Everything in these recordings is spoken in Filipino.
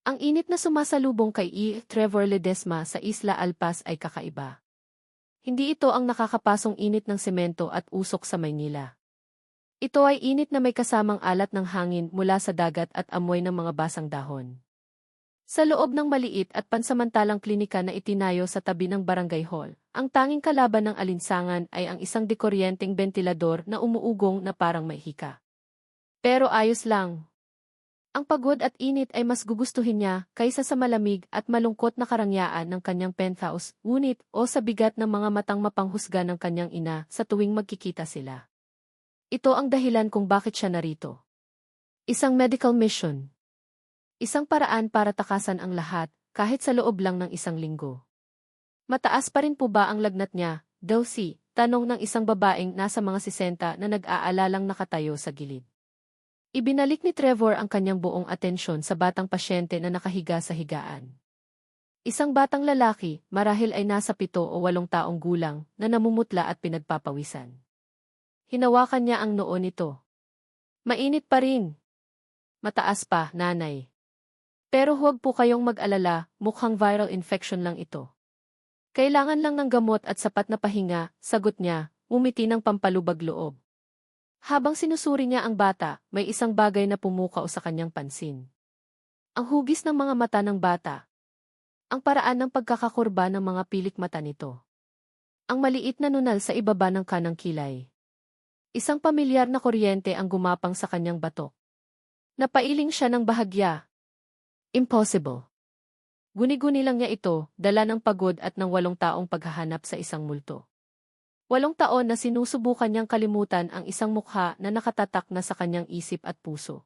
Ang init na sumasalubong kay Trevor Ledesma sa Isla Alpas ay kakaiba. Hindi ito ang nakakapasong init ng semento at usok sa Maynila. Ito ay init na may kasamang alat ng hangin mula sa dagat at amoy ng mga basang dahon. Sa loob ng maliit at pansamantalang klinika na itinayo sa tabi ng barangay hall, ang tanging kalaban ng alinsangan ay ang isang dekuryenteng bentilador na umuugong na parang may hika. Pero ayos lang. Ang pagod at init ay mas gugustuhin niya kaysa sa malamig at malungkot na karangyaan ng kanyang penthouse, ngunit o sa bigat ng mga matang mapanghusga ng kanyang ina sa tuwing magkikita sila. Ito ang dahilan kung bakit siya narito. Isang medical mission. Isang paraan para takasan ang lahat, kahit sa loob lang ng isang linggo. Mataas pa rin po ba ang lagnat niya, Dulcie? Tanong ng isang babaeng nasa mga 60 na nag-aalalang nakatayo sa gilid. Ibinalik ni Trevor ang kanyang buong atensyon sa batang pasyente na nakahiga sa higaan. Isang batang lalaki, marahil ay nasa 7 o 8 taong gulang, na namumutla at pinagpapawisan. Hinawakan niya ang noo nito. Mainit pa rin. Mataas pa, nanay. Pero huwag po kayong mag-alala, mukhang viral infection lang ito. Kailangan lang ng gamot at sapat na pahinga, sagot niya, umiti ng pampalubag loob. Habang sinusuri niya ang bata, may isang bagay na pumukaw sa kanyang pansin. Ang hugis ng mga mata ng bata. Ang paraan ng pagkakakurba ng mga pilik mata nito. Ang maliit na nunal sa ibaba ng kanang kilay. Isang pamilyar na kuryente ang gumapang sa kanyang batok. Napailing siya ng bahagya. Impossible. Guni-guni lang niya ito, dala ng pagod at ng 8 taong paghahanap sa isang multo. 8 taon na sinusubukan niyang kalimutan ang isang mukha na nakatatak na sa kanyang isip at puso.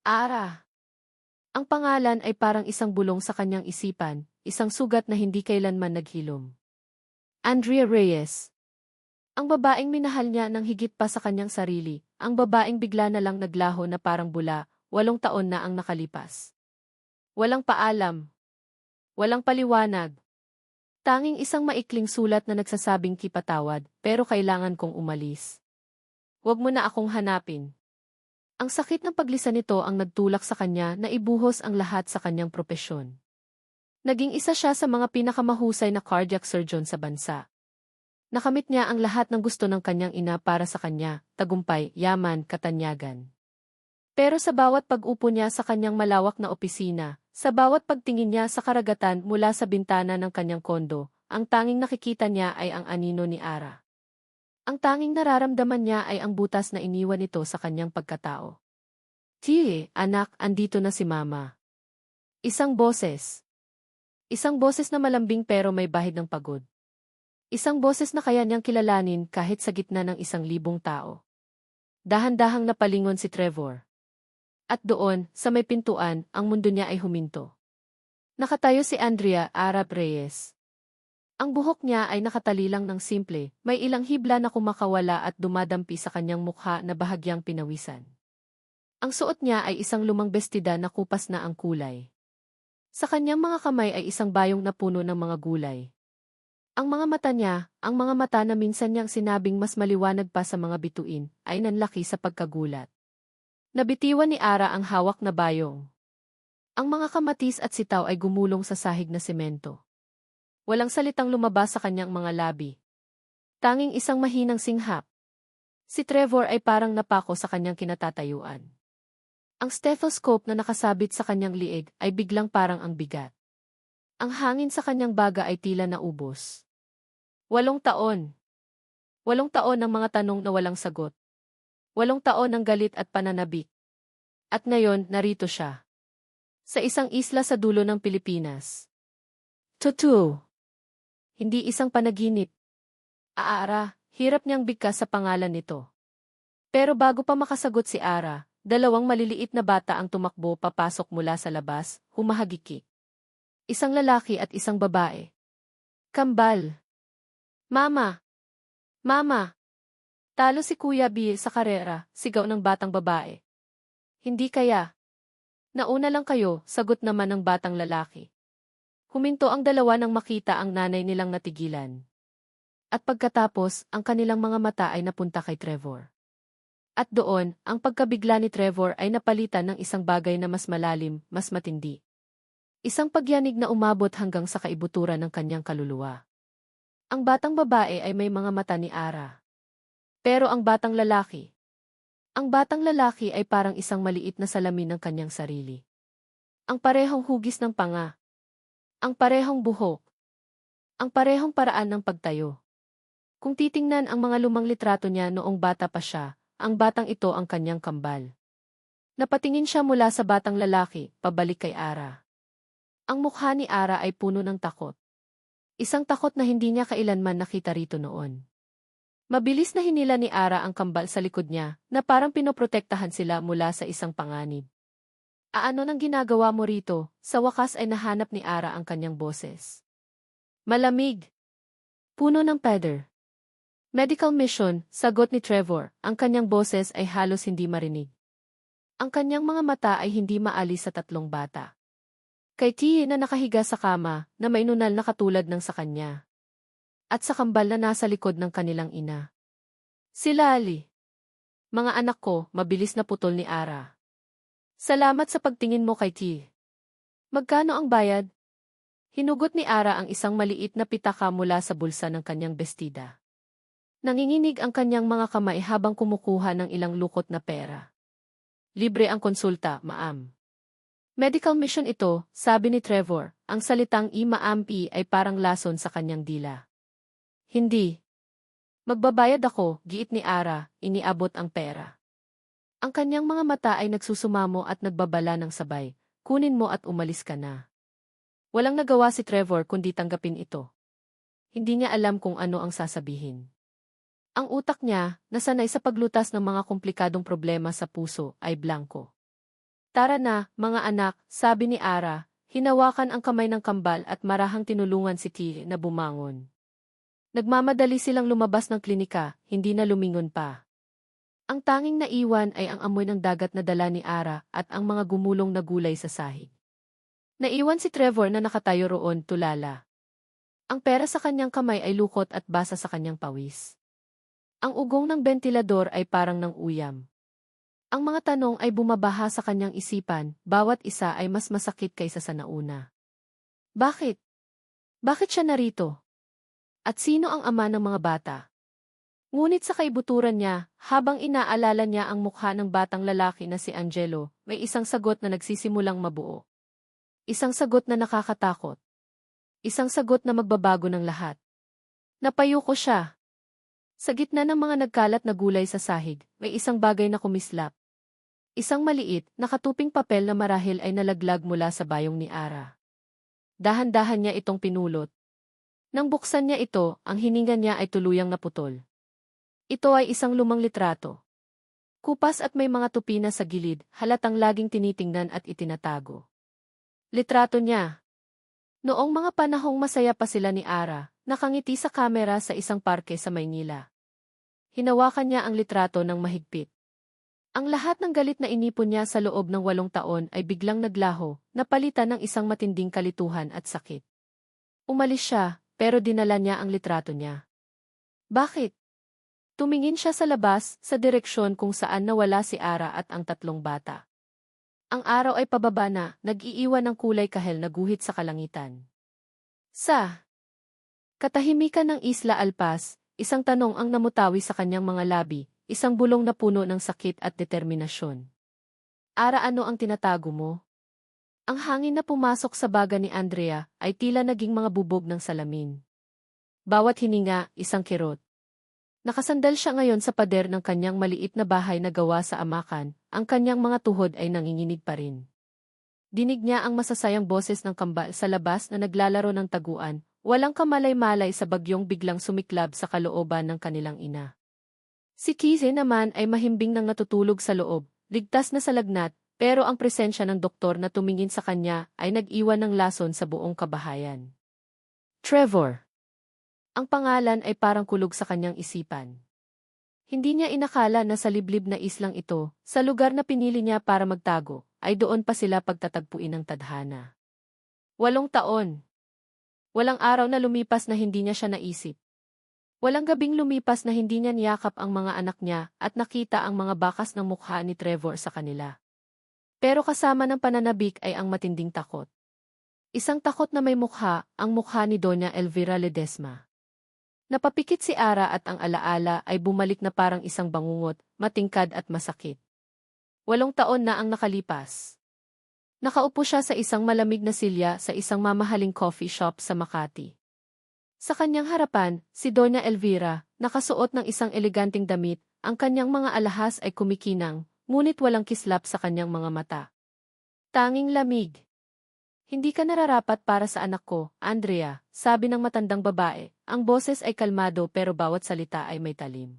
Ara. Ang pangalan ay parang isang bulong sa kanyang isipan, isang sugat na hindi kailanman naghilom. Andrea Reyes. Ang babaeng minahal niya ng higit pa sa kanyang sarili, ang babaeng bigla na lang naglaho na parang bula, 8 taon na ang nakalipas. Walang paalam. Walang paliwanag. Tanging isang maikling sulat na nagsasabing kipatawad, pero kailangan kong umalis. Huwag mo na akong hanapin. Ang sakit ng paglisan nito ang nagtulak sa kanya na ibuhos ang lahat sa kanyang propesyon. Naging isa siya sa mga pinakamahusay na cardiac surgeon sa bansa. Nakamit niya ang lahat ng gusto ng kanyang ina para sa kanya, tagumpay, yaman, katanyagan. Pero sa bawat pag-upo niya sa kanyang malawak na opisina, sa bawat pagtingin niya sa karagatan mula sa bintana ng kanyang kondo, ang tanging nakikita niya ay ang anino ni Ara. Ang tanging nararamdaman niya ay ang butas na iniwan nito sa kanyang pagkatao. Tiye, anak, andito na si Mama. Isang boses. Isang boses na malambing pero may bahid ng pagod. Isang boses na kaya niyang kilalanin kahit sa gitna ng 1,000 tao. Dahan-dahang napalingon si Trevor. At doon, sa may pintuan, ang mundo niya ay huminto. Nakatayo si Andrea Arab Reyes. Ang buhok niya ay nakatalilang ng simple, may ilang hibla na kumakawala at dumadampi sa kanyang mukha na bahagyang pinawisan. Ang suot niya ay isang lumang bestida na kupas na ang kulay. Sa kanyang mga kamay ay isang bayong na puno ng mga gulay. Ang mga mata niya, ang mga mata na minsan niyang sinabing mas maliwanag pa sa mga bituin, ay nanlaki sa pagkagulat. Nabitiwan ni Ara ang hawak na bayong. Ang mga kamatis at sitaw ay gumulong sa sahig na semento. Walang salitang lumabas sa kanyang mga labi. Tanging isang mahinang singhap. Si Trevor ay parang napako sa kanyang kinatatayuan. Ang stethoscope na nakasabit sa kanyang liig ay biglang parang ang bigat. Ang hangin sa kanyang baga ay tila naubos. 8 taon. 8 taon ng mga tanong na walang sagot. 8 taon ng galit at pananabik. At ngayon, narito siya. Sa isang isla sa dulo ng Pilipinas. Totoo. Hindi isang panaginip. Ara, hirap niyang bigkas sa pangalan nito. Pero bago pa makasagot si Ara, 2 maliliit na bata ang tumakbo papasok mula sa labas, humahagiki. Isang lalaki at isang babae. Kambal. Mama! Mama! Talo si Kuya B sa karera, sigaw ng batang babae. Hindi kaya. Nauna lang kayo, sagot naman ng batang lalaki. Huminto ang dalawa nang makita ang nanay nilang natigilan. At pagkatapos, ang kanilang mga mata ay napunta kay Trevor. At doon, ang pagkabigla ni Trevor ay napalitan ng isang bagay na mas malalim, mas matindi. Isang pagyanig na umabot hanggang sa kaibuturan ng kanyang kaluluwa. Ang batang babae ay may mga mata ni Ara. Pero ang batang lalaki ay parang isang maliit na salamin ng kanyang sarili. Ang parehong hugis ng panga. Ang parehong buhok. Ang parehong paraan ng pagtayo. Kung titingnan ang mga lumang litrato niya noong bata pa siya, ang batang ito ang kanyang kambal. Napatingin siya mula sa batang lalaki, pabalik kay Ara. Ang mukha ni Ara ay puno ng takot. Isang takot na hindi niya kailanman nakita rito noon. Mabilis na hinila ni Ara ang kambal sa likod niya, na parang pinoprotektahan sila mula sa isang panganib. Ano nang ginagawa mo rito? Sa wakas ay nahanap ni Ara ang kanyang boses. Malamig. Puno ng pader. Medical mission, sagot ni Trevor, ang kanyang boses ay halos hindi marinig. Ang kanyang mga mata ay hindi maalis sa tatlong bata. Kay Tia na nakahiga sa kama, na may nunal na katulad ng sa kanya. At sa kambal na nasa likod ng kanilang ina. Sila Ali. Mga anak ko, mabilis na putol ni Ara. Salamat sa pagtingin mo kay Tia. Magkano ang bayad? Hinugot ni Ara ang isang maliit na pitaka mula sa bulsa ng kanyang bestida. Nanginginig ang kanyang mga kamay habang kumukuha ng ilang lukot na pera. Libre ang konsulta, ma'am. Medical mission ito, sabi ni Trevor, ang salitang i-ma'am-i ay parang lason sa kanyang dila. Hindi. Magbabayad ako, giit ni Ara, iniabot ang pera. Ang kanyang mga mata ay nagsusumamo at nagbabala ng sabay, kunin mo at umalis ka na. Walang nagawa si Trevor kundi tanggapin ito. Hindi niya alam kung ano ang sasabihin. Ang utak niya, na sanay sa paglutas ng mga komplikadong problema sa puso, ay blanko. Tara na, mga anak, sabi ni Ara, hinawakan ang kamay ng kambal at marahang tinulungan si T na bumangon. Nagmamadali silang lumabas ng klinika, hindi na lumingon pa. Ang tanging naiwan ay ang amoy ng dagat na dala ni Ara at ang mga gumulong na gulay sa sahig. Naiwan si Trevor na nakatayo roon tulala. Ang pera sa kanyang kamay ay lukot at basa sa kanyang pawis. Ang ugong ng bentilador ay parang ng uyam. Ang mga tanong ay bumabaha sa kanyang isipan, bawat isa ay mas masakit kaysa sa nauna. Bakit? Bakit siya narito? At sino ang ama ng mga bata? Ngunit sa kaibuturan niya, habang inaalala niya ang mukha ng batang lalaki na si Angelo, may isang sagot na nagsisimulang mabuo. Isang sagot na nakakatakot. Isang sagot na magbabago ng lahat. Napayuko siya. Sa gitna ng mga nagkalat na gulay sa sahig, may isang bagay na kumislap. Isang maliit, nakatuping papel na marahil ay nalaglag mula sa bayong ni Ara. Dahan-dahan niya itong pinulot. Nang buksan niya ito, ang hininga niya ay tuluyang naputol. Ito ay isang lumang litrato. Kupas at may mga tupi na sa gilid, halatang laging tinitingnan at itinatago. Litrato niya. Noong mga panahong masaya pa sila ni Ara, nakangiti sa kamera sa isang parke sa Maynila. Hinawakan niya ang litrato ng mahigpit. Ang lahat ng galit na inipon niya sa loob ng 8 taon ay biglang naglaho, napalitan ng isang matinding kalituhan at sakit. Umalis siya, pero dinala niya ang litrato niya. Bakit? Tumingin siya sa labas, sa direksyon kung saan nawala si Ara at ang 3 bata. Ang araw ay pababa na, nag-iiwan ng kulay kahel na guhit sa kalangitan. Sa katahimikan ng Isla Alpas, isang tanong ang namutawi sa kanyang mga labi, isang bulong na puno ng sakit at determinasyon. Ara, ano ang tinatago mo? Ang hangin na pumasok sa baga ni Andrea ay tila naging mga bubog ng salamin. Bawat hininga, isang kirot. Nakasandal siya ngayon sa pader ng kanyang maliit na bahay na gawa sa amakan, ang kanyang mga tuhod ay nanginginig pa rin. Dinig niya ang masasayang boses ng kambal sa labas na naglalaro ng taguan, walang kamalay-malay sa bagyong biglang sumiklab sa kalooban ng kanilang ina. Si Kize naman ay mahimbing nang natutulog sa loob, ligtas na sa lagnat, pero ang presensya ng doktor na tumingin sa kanya ay nag-iwan ng lason sa buong kabahayan. Trevor. Ang pangalan ay parang kulog sa kanyang isipan. Hindi niya inakala na sa liblib na islang ito, sa lugar na pinili niya para magtago, ay doon pa sila pagtatagpuin ng tadhana. 8 taon. Walang araw na lumipas na hindi niya siya naisip. Walang gabing lumipas na hindi niya niyakap ang mga anak niya at nakita ang mga bakas ng mukha ni Trevor sa kanila. Pero kasama ng pananabik ay ang matinding takot. Isang takot na may mukha, ang mukha ni Doña Elvira Ledesma. Napapikit si Ara at ang alaala ay bumalik na parang isang bangungot, matingkad at masakit. 8 taon na ang nakalipas. Nakaupo siya sa isang malamig na silya sa isang mamahaling coffee shop sa Makati. Sa kanyang harapan, si Doña Elvira, nakasuot ng isang eleganteng damit, ang kanyang mga alahas ay kumikinang, ngunit walang kislap sa kanyang mga mata. Tanging lamig. Hindi ka nararapat para sa anak ko, Andrea, sabi ng matandang babae. Ang boses ay kalmado pero bawat salita ay may talim.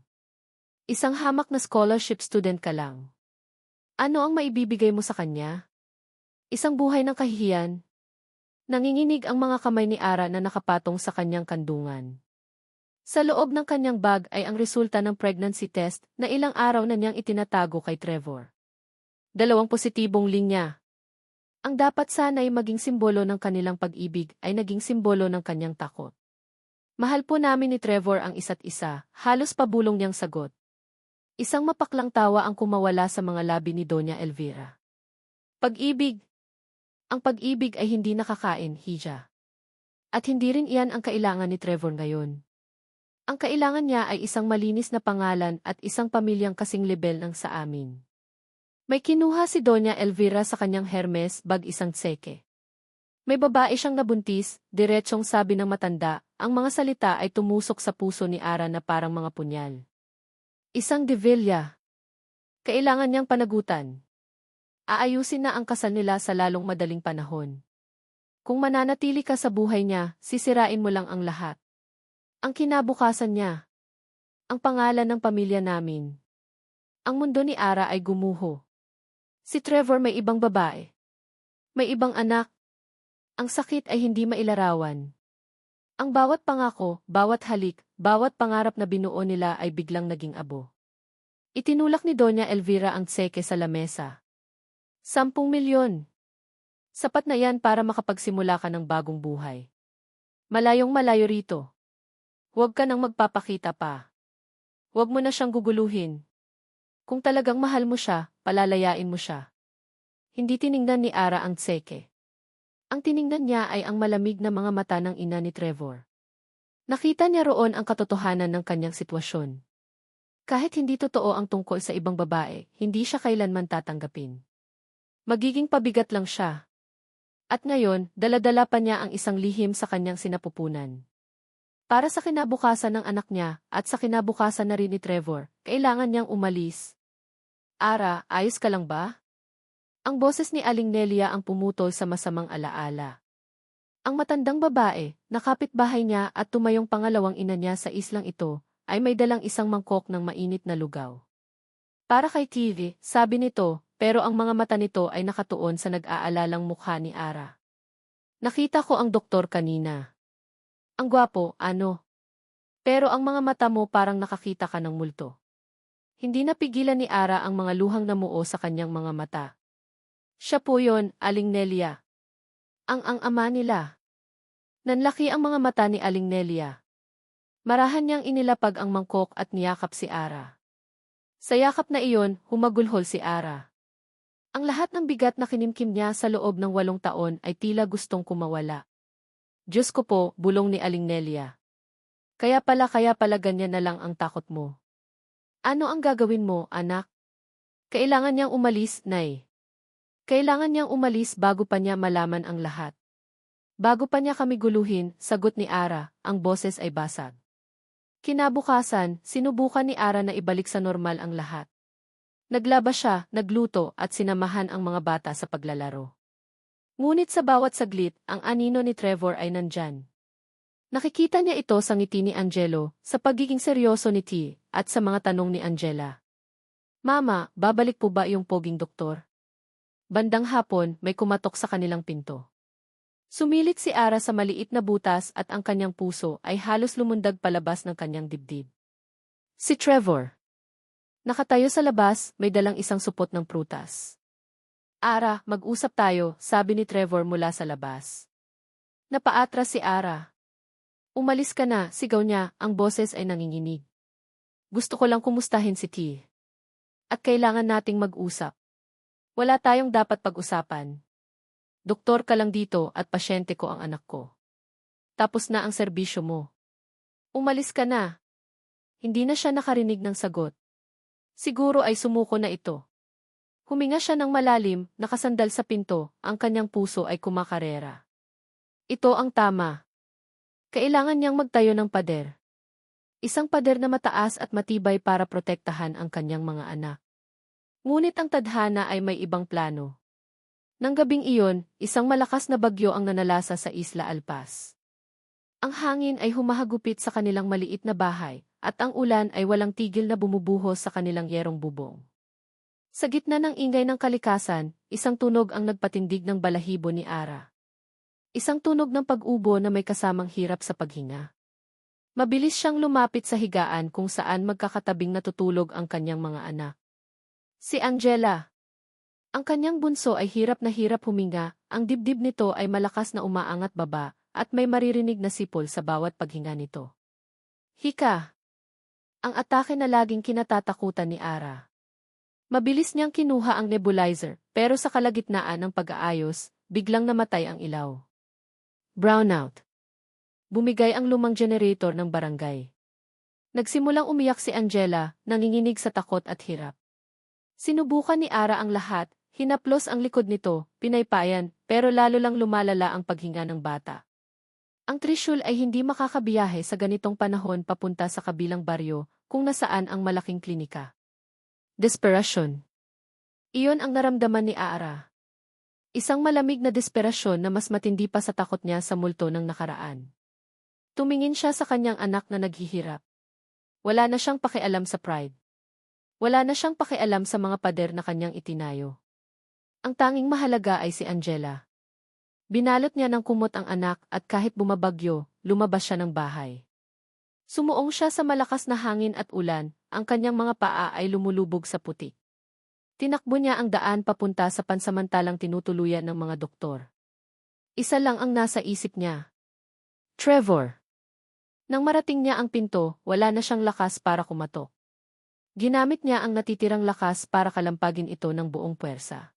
Isang hamak na scholarship student ka lang. Ano ang maibibigay mo sa kanya? Isang buhay ng kahihiyan? Nanginginig ang mga kamay ni Ara na nakapatong sa kanyang kandungan. Sa loob ng kanyang bag ay ang resulta ng pregnancy test na ilang araw na niyang itinatago kay Trevor. 2 positibong linya. Ang dapat sana'y maging simbolo ng kanilang pag-ibig ay naging simbolo ng kanyang takot. Mahal po namin ni Trevor ang isa't isa, halos pabulong niyang sagot. Isang mapaklang tawa ang kumawala sa mga labi ni Doña Elvira. Pag-ibig. Ang pag-ibig ay hindi nakakain, Hija. At hindi rin iyan ang kailangan ni Trevor ngayon. Ang kailangan niya ay isang malinis na pangalan at isang pamilyang kasing lebel ng sa amin. May kinuha si Doña Elvira sa kanyang Hermes bag isang tseke. May babae siyang nabuntis, diretsong sabi ng matanda, ang mga salita ay tumusok sa puso ni Ara na parang mga punyal. Isang Devilla. Kailangan niyang panagutan. Aayusin na ang kasal nila sa lalong madaling panahon. Kung mananatili ka sa buhay niya, sisirain mo lang ang lahat. Ang kinabukasan niya. Ang pangalan ng pamilya namin. Ang mundo ni Ara ay gumuho. Si Trevor may ibang babae. May ibang anak. Ang sakit ay hindi mailarawan. Ang bawat pangako, bawat halik, bawat pangarap na binuo nila ay biglang naging abo. Itinulak ni Doña Elvira ang tseke sa lamesa. 10 milyon. Sapat na yan para makapagsimula ka ng bagong buhay. Malayong malayo rito. Huwag ka nang magpapakita pa. Huwag mo na siyang guguluhin. Kung talagang mahal mo siya, palalayain mo siya. Hindi tiningnan ni Ara ang tseke. Ang tiningnan niya ay ang malamig na mga mata ng ina ni Trevor. Nakita niya roon ang katotohanan ng kanyang sitwasyon. Kahit hindi totoo ang tungkol sa ibang babae, hindi siya kailanman tatanggapin. Magiging pabigat lang siya. At ngayon, dala-dala pa niya ang isang lihim sa kanyang sinapupunan. Para sa kinabukasan ng anak niya, at sa kinabukasan na rin ni Trevor, kailangan niyang umalis. Ara, ayos ka lang ba? Ang boses ni Aling Nelia ang pumutol sa masamang alaala. Ang matandang babae, nakapitbahay niya at tumayong pangalawang ina niya sa islang ito, ay may dalang isang mangkok ng mainit na lugaw. Para kay TV, sabi nito, pero ang mga mata nito ay nakatuon sa nag-aalalang mukha ni Ara. Nakita ko ang doktor kanina. Ang gwapo, ano? Pero ang mga mata mo parang nakakita ka ng multo. Hindi napigilan ni Ara ang mga luhang namuo sa kanyang mga mata. Siya po yon, Aling Nelia. Ang ama nila. Nanlaki ang mga mata ni Aling Nelia. Marahan niyang inilapag ang mangkok at niyakap si Ara. Sa yakap na iyon, humagulhol si Ara. Ang lahat ng bigat na kinimkim niya sa loob ng 8 taon ay tila gustong kumawala. Diyos ko po, bulong ni Aling Nelia. Kaya pala ganyan na lang ang takot mo. Ano ang gagawin mo, anak? Kailangan niyang umalis, Nay. Kailangan niyang umalis bago pa niya malaman ang lahat. Bago pa niya kami guluhin, sagot ni Ara, ang boses ay basag. Kinabukasan, sinubukan ni Ara na ibalik sa normal ang lahat. Naglaba siya, nagluto at sinamahan ang mga bata sa paglalaro. Ngunit sa bawat saglit, ang anino ni Trevor ay nandyan. Nakikita niya ito sa ngiti ni Angelo, sa pagiging seryoso ni T, at sa mga tanong ni Angela. Mama, babalik po ba yung poging doktor? Bandang hapon, may kumatok sa kanilang pinto. Sumilit si Ara sa maliit na butas at ang kanyang puso ay halos lumundag palabas ng kanyang dibdib. Si Trevor. Nakatayo sa labas, may dalang isang supot ng prutas. Ara, mag-usap tayo, sabi ni Trevor mula sa labas. Napaatras si Ara. Umalis ka na, sigaw niya, ang boses ay nanginginig. Gusto ko lang kumustahin si T. At kailangan nating mag-usap. Wala tayong dapat pag-usapan. Doktor ka lang dito at pasyente ko ang anak ko. Tapos na ang serbisyo mo. Umalis ka na. Hindi na siya nakarinig ng sagot. Siguro ay sumuko na ito. Huminga siya ng malalim, nakasandal sa pinto, ang kanyang puso ay kumakarera. Ito ang tama. Kailangan niyang magtayo ng pader. Isang pader na mataas at matibay para protektahan ang kanyang mga anak. Ngunit ang tadhana ay may ibang plano. Nang gabing iyon, isang malakas na bagyo ang nanalasa sa Isla Alpaz. Ang hangin ay humahagupit sa kanilang maliit na bahay, at ang ulan ay walang tigil na bumubuhos sa kanilang yerong bubong. Sa gitna ng ingay ng kalikasan, isang tunog ang nagpatindig ng balahibo ni Ara. Isang tunog ng pag-ubo na may kasamang hirap sa paghinga. Mabilis siyang lumapit sa higaan kung saan magkakatabing natutulog ang kanyang mga anak. Si Angela. Ang kanyang bunso ay hirap na hirap huminga, ang dibdib nito ay malakas na umaangat baba, at may maririnig na sipol sa bawat paghinga nito. Hika! Ang atake na laging kinatatakutan ni Ara. Mabilis niyang kinuha ang nebulizer, pero sa kalagitnaan ng pag-aayos, biglang namatay ang ilaw. Brownout. Bumigay ang lumang generator ng barangay. Nagsimulang umiyak si Angela, nanginginig sa takot at hirap. Sinubukan ni Ara ang lahat, hinaplos ang likod nito, pinaypayan, pero lalo lang lumalala ang paghinga ng bata. Ang Trishul ay hindi makakabiyahe sa ganitong panahon papunta sa kabilang baryo, kung nasaan ang malaking klinika. Desperasyon. Iyon ang naramdaman ni Ara. Isang malamig na desperasyon na mas matindi pa sa takot niya sa multo ng nakaraan. Tumingin siya sa kanyang anak na naghihirap. Wala na siyang pakialam sa pride. Wala na siyang pakialam sa mga pader na kanyang itinayo. Ang tanging mahalaga ay si Angela. Binalot niya ng kumot ang anak at kahit bumabagyo, lumabas siya ng bahay. Sumuong siya sa malakas na hangin at ulan, ang kanyang mga paa ay lumulubog sa putik. Tinakbo niya ang daan papunta sa pansamantalang tinutuluyan ng mga doktor. Isa lang ang nasa isip niya. Trevor. Nang marating niya ang pinto, wala na siyang lakas para kumatok. Ginamit niya ang natitirang lakas para kalampagin ito ng buong puwersa.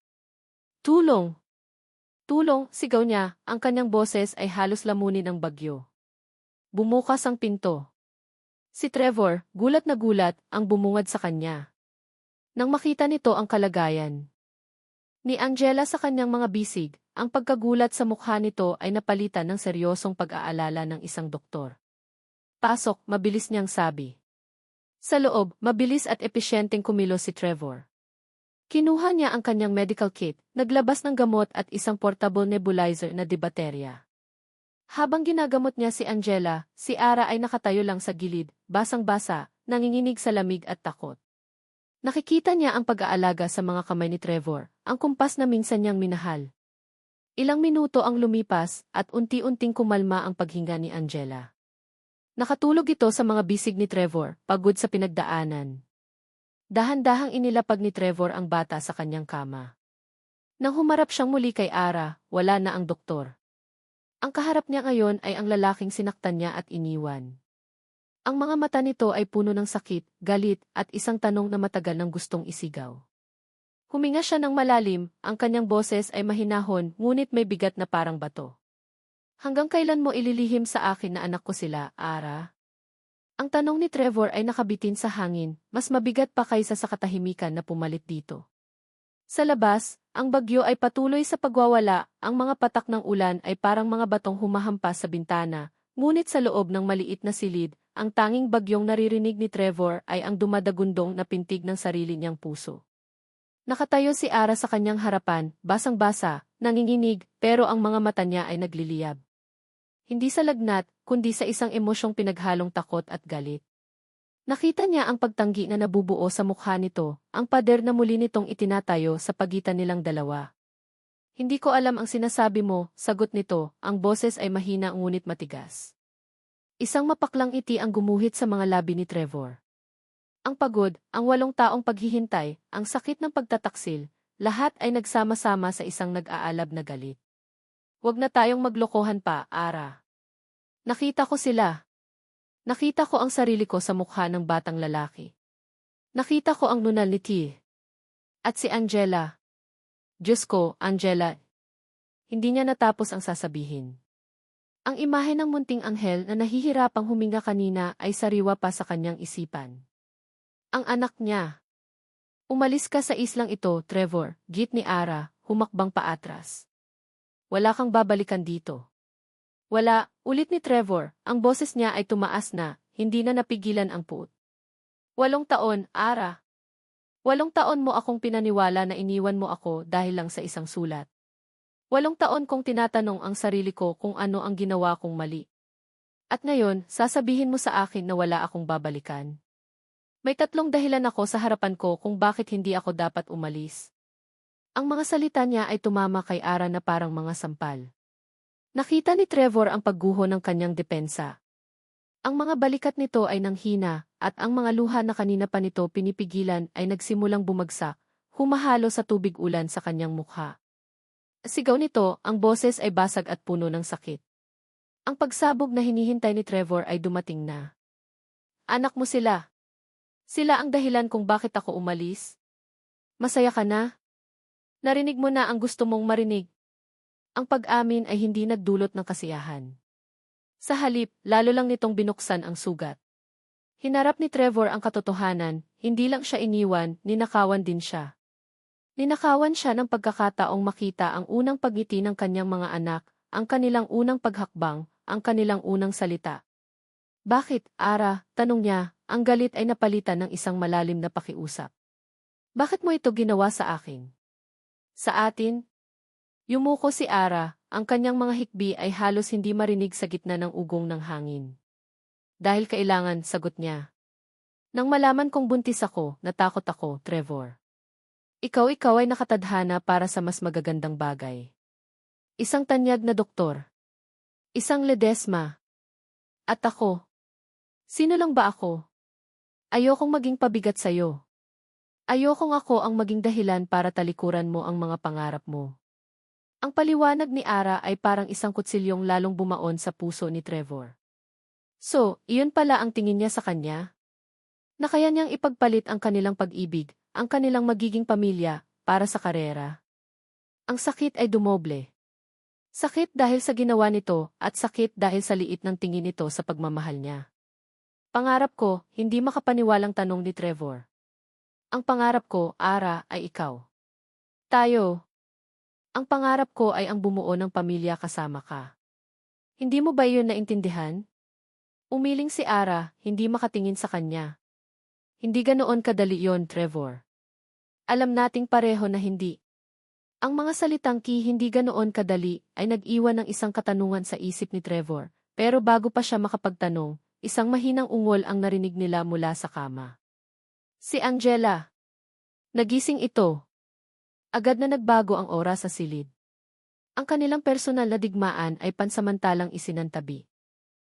Tulong! Tulong, sigaw niya, ang kanyang boses ay halos lamunin ng bagyo. Bumukas ang pinto. Si Trevor, gulat na gulat, ang bumungad sa kanya. Nang makita nito ang kalagayan ni Angela sa kanyang mga bisig, ang pagkagulat sa mukha nito ay napalitan ng seryosong pag-aalala ng isang doktor. Pasok, mabilis niyang sabi. Sa loob, mabilis at episyenteng kumilos si Trevor. Kinuha niya ang kanyang medical kit, naglabas ng gamot at isang portable nebulizer na dibaterya. Habang ginagamot niya si Angela, si Ara ay nakatayo lang sa gilid, basang-basa, nanginginig sa lamig at takot. Nakikita niya ang pag-aalaga sa mga kamay ni Trevor, ang kumpas na minsan niyang minahal. Ilang minuto ang lumipas at unti-unting kumalma ang paghinga ni Angela. Nakatulog ito sa mga bisig ni Trevor, pagod sa pinagdaanan. Dahan-dahang inilapag ni Trevor ang bata sa kanyang kama. Nang humarap siyang muli kay Ara, wala na ang doktor. Ang kaharap niya ngayon ay ang lalaking sinaktan niya at iniwan. Ang mga mata nito ay puno ng sakit, galit, at isang tanong na matagal nang gustong isigaw. Huminga siya ng malalim, ang kanyang boses ay mahinahon ngunit may bigat na parang bato. Hanggang kailan mo ililihim sa akin na anak ko sila, Ara? Ang tanong ni Trevor ay nakabitin sa hangin, mas mabigat pa kaysa sa katahimikan na pumalit dito. Sa labas, ang bagyo ay patuloy sa pagwawala, ang mga patak ng ulan ay parang mga batong humahampas sa bintana, ngunit sa loob ng maliit na silid, ang tanging bagyong naririnig ni Trevor ay ang dumadagundong na pintig ng sarili niyang puso. Nakatayo si Ara sa kanyang harapan, basang-basa, nanginginig, pero ang mga mata niya ay nagliliyab. Hindi sa lagnat, kundi sa isang emosyong pinaghalong takot at galit. Nakita niya ang pagtanggi na nabubuo sa mukha nito, ang pader na muli nitong itinatayo sa pagitan nilang dalawa. Hindi ko alam ang sinasabi mo, sagot nito, ang boses ay mahina ngunit matigas. Isang mapaklang ngiti ang gumuhit sa mga labi ni Trevor. Ang pagod, ang 8 taong paghihintay, ang sakit ng pagtataksil, lahat ay nagsama-sama sa isang nag-aalab na galit. Huwag na tayong maglokohan pa, Ara. Nakita ko sila. Nakita ko ang sarili ko sa mukha ng batang lalaki. Nakita ko ang nunal ni T. At si Angela. Diyos ko, Angela. hindi niya natapos ang sasabihin. Ang imahe ng munting anghel na nahihirapang huminga kanina ay sariwa pa sa kanyang isipan. Ang anak niya. Umalis ka sa islang ito, Trevor, git ni Ara, humakbang paatras. Wala kang babalikan dito. Wala, ulit ni Trevor, ang boses niya ay tumaas na, hindi na napigilan ang puot. 8 taon, Ara. 8 taon mo akong pinaniwala na iniwan mo ako dahil lang sa isang sulat. 8 taon kong tinatanong ang sarili ko kung ano ang ginawa kong mali. At ngayon, sasabihin mo sa akin na wala akong babalikan. May 3 dahilan ako sa harapan ko kung bakit hindi ako dapat umalis. Ang mga salita niya ay tumama kay Ara na parang mga sampal. Nakita ni Trevor ang pagguho ng kanyang depensa. Ang mga balikat nito ay nanghina, at ang mga luha na kanina pa nito pinipigilan ay nagsimulang bumagsak, humahalo sa tubig ulan sa kanyang mukha. Sigaw nito, ang boses ay basag at puno ng sakit. Ang pagsabog na hinihintay ni Trevor ay dumating na. Anak mo sila. Sila ang dahilan kung bakit ako umalis. Masaya ka na? Narinig mo na ang gusto mong marinig. Ang pag-amin ay hindi nagdulot ng kasiyahan. Sa halip, lalo lang nitong binuksan ang sugat. Hinarap ni Trevor ang katotohanan, hindi lang siya iniwan, ninakawan din siya. Ninakawan siya ng pagkakataong makita ang unang pagngiti ng kanyang mga anak, ang kanilang unang paghakbang, ang kanilang unang salita. Bakit, Ara? Tanong niya, ang galit ay napalitan ng isang malalim na pakiusap. Bakit mo ito ginawa sa akin? Sa atin? Yumuko si Ara, ang kanyang mga hikbi ay halos hindi marinig sa gitna ng ugong ng hangin. Dahil kailangan, sagot niya. Nang malaman kong buntis ako, natakot ako, Trevor. Ikaw ay nakatadhana para sa mas magagandang bagay. Isang tanyag na doktor. Isang Ledesma. At ako. Sino lang ba ako? Ayokong maging pabigat sa'yo. Ayokong ako ang maging dahilan para talikuran mo ang mga pangarap mo. Ang paliwanag ni Ara ay parang isang kutsilyong lalong bumaon sa puso ni Trevor. So, iyon pala ang tingin niya sa kanya? Na kaya niyang ipagpalit ang kanilang pag-ibig, ang kanilang magiging pamilya, para sa karera. Ang sakit ay dumoble. Sakit dahil sa ginawa nito, at sakit dahil sa liit ng tingin nito sa pagmamahal niya. Pangarap ko, hindi makapaniwalang tanong ni Trevor. Ang pangarap ko, Ara, ay ikaw. Tayo. Ang pangarap ko ay ang bumuo ng pamilya kasama ka. Hindi mo ba yun naintindihan? Umiling si Ara, hindi makatingin sa kanya. Hindi ganoon kadali yon, Trevor. Alam nating pareho na hindi. Ang mga salitang hindi ganoon kadali ay nag-iwan ng isang katanungan sa isip ni Trevor, pero bago pa siya makapagtanong, isang mahinang ungol ang narinig nila mula sa kama. Si Angela. Nagising ito. Agad na nagbago ang oras sa silid. Ang kanilang personal na digmaan ay pansamantalang isinantabi.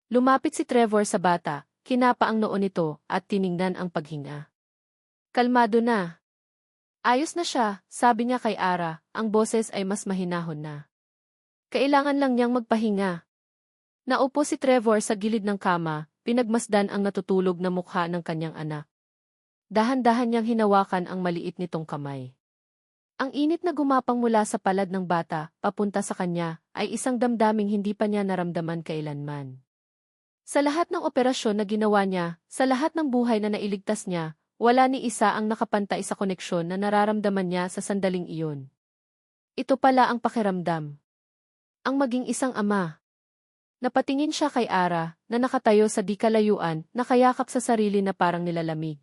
Lumapit si Trevor sa bata, kinapa ang noo nito at tiningnan ang paghinga. Kalmado na. Ayos na siya, sabi niya kay Ara, ang boses ay mas mahinahon na. Kailangan lang niyang magpahinga. Naupo si Trevor sa gilid ng kama, pinagmasdan ang natutulog na mukha ng kanyang anak. Dahan-dahan niyang hinawakan ang maliit nitong kamay. Ang init na gumapang mula sa palad ng bata, papunta sa kanya, ay isang damdaming hindi pa niya naramdaman kailanman. Sa lahat ng operasyon na ginawa niya, sa lahat ng buhay na nailigtas niya, wala ni isa ang nakapantay sa koneksyon na nararamdaman niya sa sandaling iyon. Ito pala ang pakiramdam. Ang maging isang ama. Napatingin siya kay Ara, na nakatayo sa di kalayuan, nakayakap sa sarili na parang nilalamig.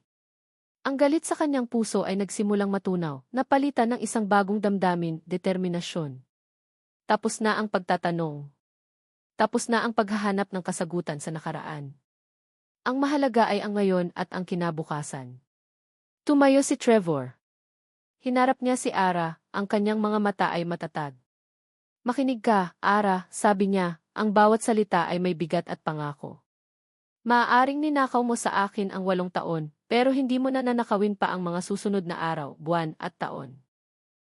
Ang galit sa kanyang puso ay nagsimulang matunaw, napalitan ng isang bagong damdamin, determinasyon. Tapos na ang pagtatanong. Tapos na ang paghahanap ng kasagutan sa nakaraan. Ang mahalaga ay ang ngayon at ang kinabukasan. Tumayo si Trevor. Hinarap niya si Ara, ang kanyang mga mata ay matatag. Makinig ka, Ara, sabi niya, ang bawat salita ay may bigat at pangako. Maaaring ninakaw mo sa akin ang 8 taon, pero hindi mo na nanakawin pa ang mga susunod na araw, buwan at taon.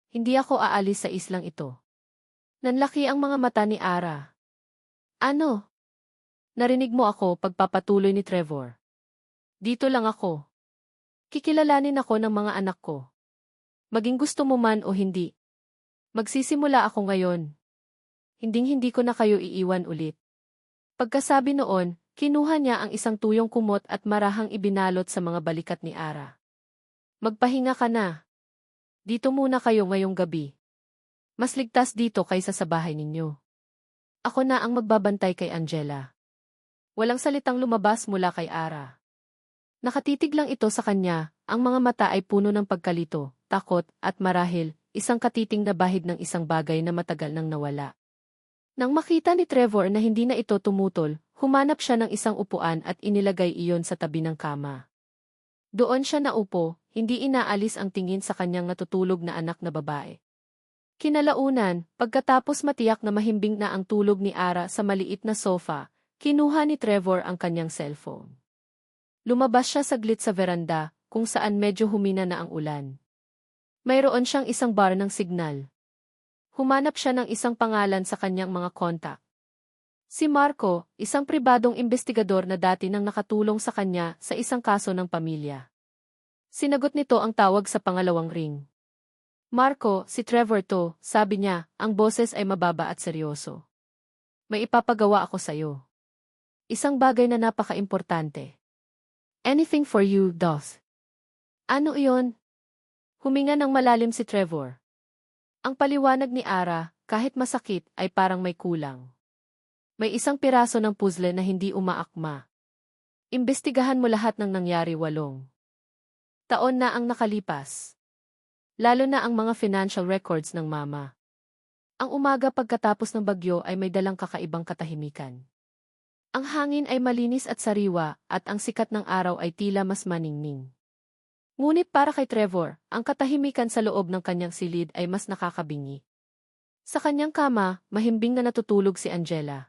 Hindi ako aalis sa islang ito. Nanlaki ang mga mata ni Ara. Ano? Narinig mo ako, pagpapatuloy ni Trevor. Dito lang ako. Kikilalanin ako ng mga anak ko. Maging gusto mo man o hindi. Magsisimula ako ngayon. hinding-hindi ko na kayo iiwan ulit. Pagkasabi noon, kinuha niya ang isang tuyong kumot at marahang ibinalot sa mga balikat ni Ara. Magpahinga ka na. Dito muna kayo ngayong gabi. Mas ligtas dito kaysa sa bahay ninyo. Ako na ang magbabantay kay Angela. Walang salitang lumabas mula kay Ara. Nakatitig lang ito sa kanya, ang mga mata ay puno ng pagkalito, takot, at marahil, isang katiting na bahid ng isang bagay na matagal nang nawala. Nang makita ni Trevor na hindi na ito tumutol, humanap siya ng isang upuan at inilagay iyon sa tabi ng kama. Doon siya naupo, hindi inaalis ang tingin sa kanyang natutulog na anak na babae. Kinalaunan, pagkatapos matiyak na mahimbing na ang tulog ni Ara sa maliit na sofa, kinuha ni Trevor ang kanyang cellphone. Lumabas siya saglit sa veranda, kung saan medyo humina na ang ulan. Mayroon siyang isang bar ng signal. Humanap siya ng isang pangalan sa kanyang mga kontak. Si Marco, isang pribadong investigador na dati nang nakatulong sa kanya sa isang kaso ng pamilya. Sinagot nito ang tawag sa pangalawang ring. Marco, si Trevor to, sabi niya, ang boses ay mababa at seryoso. May ipapagawa ako sa'yo. Isang bagay na napaka-importante. Anything for you, Doth. Ano iyon? Huminga ng malalim si Trevor. Ang paliwanag ni Ara, kahit masakit, ay parang may kulang. May isang piraso ng puzzle na hindi umaakma. Imbestigahan mo lahat ng nangyari 8 taon na ang nakalipas. Lalo na ang mga financial records ng mama. Ang umaga pagkatapos ng bagyo ay may dalang kakaibang katahimikan. Ang hangin ay malinis at sariwa, at ang sikat ng araw ay tila mas maningning. Ngunit para kay Trevor, ang katahimikan sa loob ng kanyang silid ay mas nakakabingi. Sa kanyang kama, mahimbing na natutulog si Angela.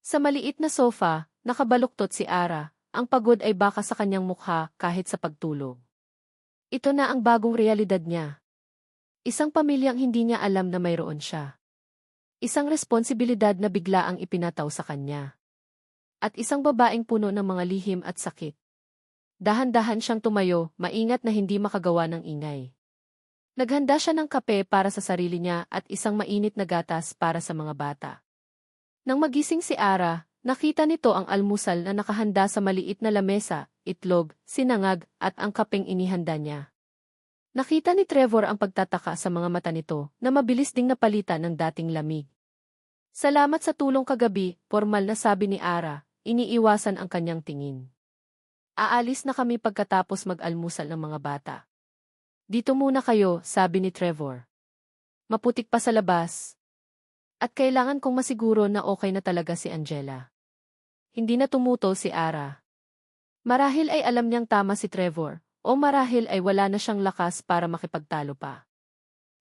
Sa maliit na sofa, nakabaluktot si Ara, ang pagod ay baka sa kanyang mukha kahit sa pagtulog. Ito na ang bagong realidad niya. Isang pamilyang hindi niya alam na mayroon siya. Isang responsibilidad na bigla ang ipinataw sa kanya. At isang babaeng puno ng mga lihim at sakit. Dahan-dahan siyang tumayo, maingat na hindi makagawa ng ingay. Naghanda siya ng kape para sa sarili niya at isang mainit na gatas para sa mga bata. Nang magising si Ara, nakita nito ang almusal na nakahanda sa maliit na lamesa, itlog, sinangag, at ang kapeng inihanda niya. Nakita ni Trevor ang pagtataka sa mga mata nito na mabilis ding napalitan ng dating lamig. Salamat sa tulong kagabi, formal na sabi ni Ara, iniiwasan ang kanyang tingin. Aalis na kami pagkatapos mag-almusal ng mga bata. Dito muna kayo, sabi ni Trevor. Maputik pa sa labas. At kailangan kong masiguro na okay na talaga si Angela. Hindi na tumutol si Ara. Marahil ay alam niyang tama si Trevor, o marahil ay wala na siyang lakas para makipagtalo pa.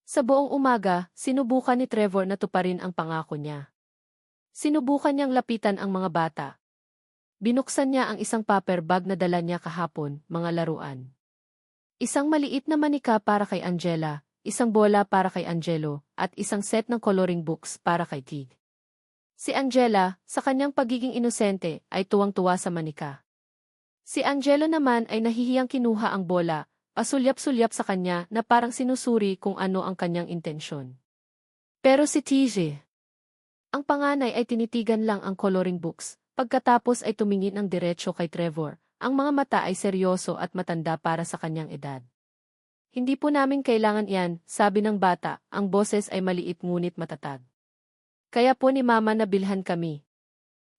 Sa buong umaga, sinubukan ni Trevor na tuparin ang pangako niya. Sinubukan niyang lapitan ang mga bata. Binuksan niya ang isang paper bag na dala niya kahapon, mga laruan. Isang maliit na manika para kay Angela, isang bola para kay Angelo, at isang set ng coloring books para kay Tig. Si Angela, sa kanyang pagiging inosente, ay tuwang-tuwa sa manika. Si Angelo naman ay nahihiyang kinuha ang bola, pasulyap-sulyap sa kanya na parang sinusuri kung ano ang kanyang intensyon. Pero si TJ, ang panganay ay tinitigan lang ang coloring books. Pagkatapos ay tumingin ng diretsyo kay Trevor, ang mga mata ay seryoso at matanda para sa kanyang edad. Hindi po namin kailangan yan, sabi ng bata, ang boses ay maliit ngunit matatag. Kaya po ni Mama nabilhan kami.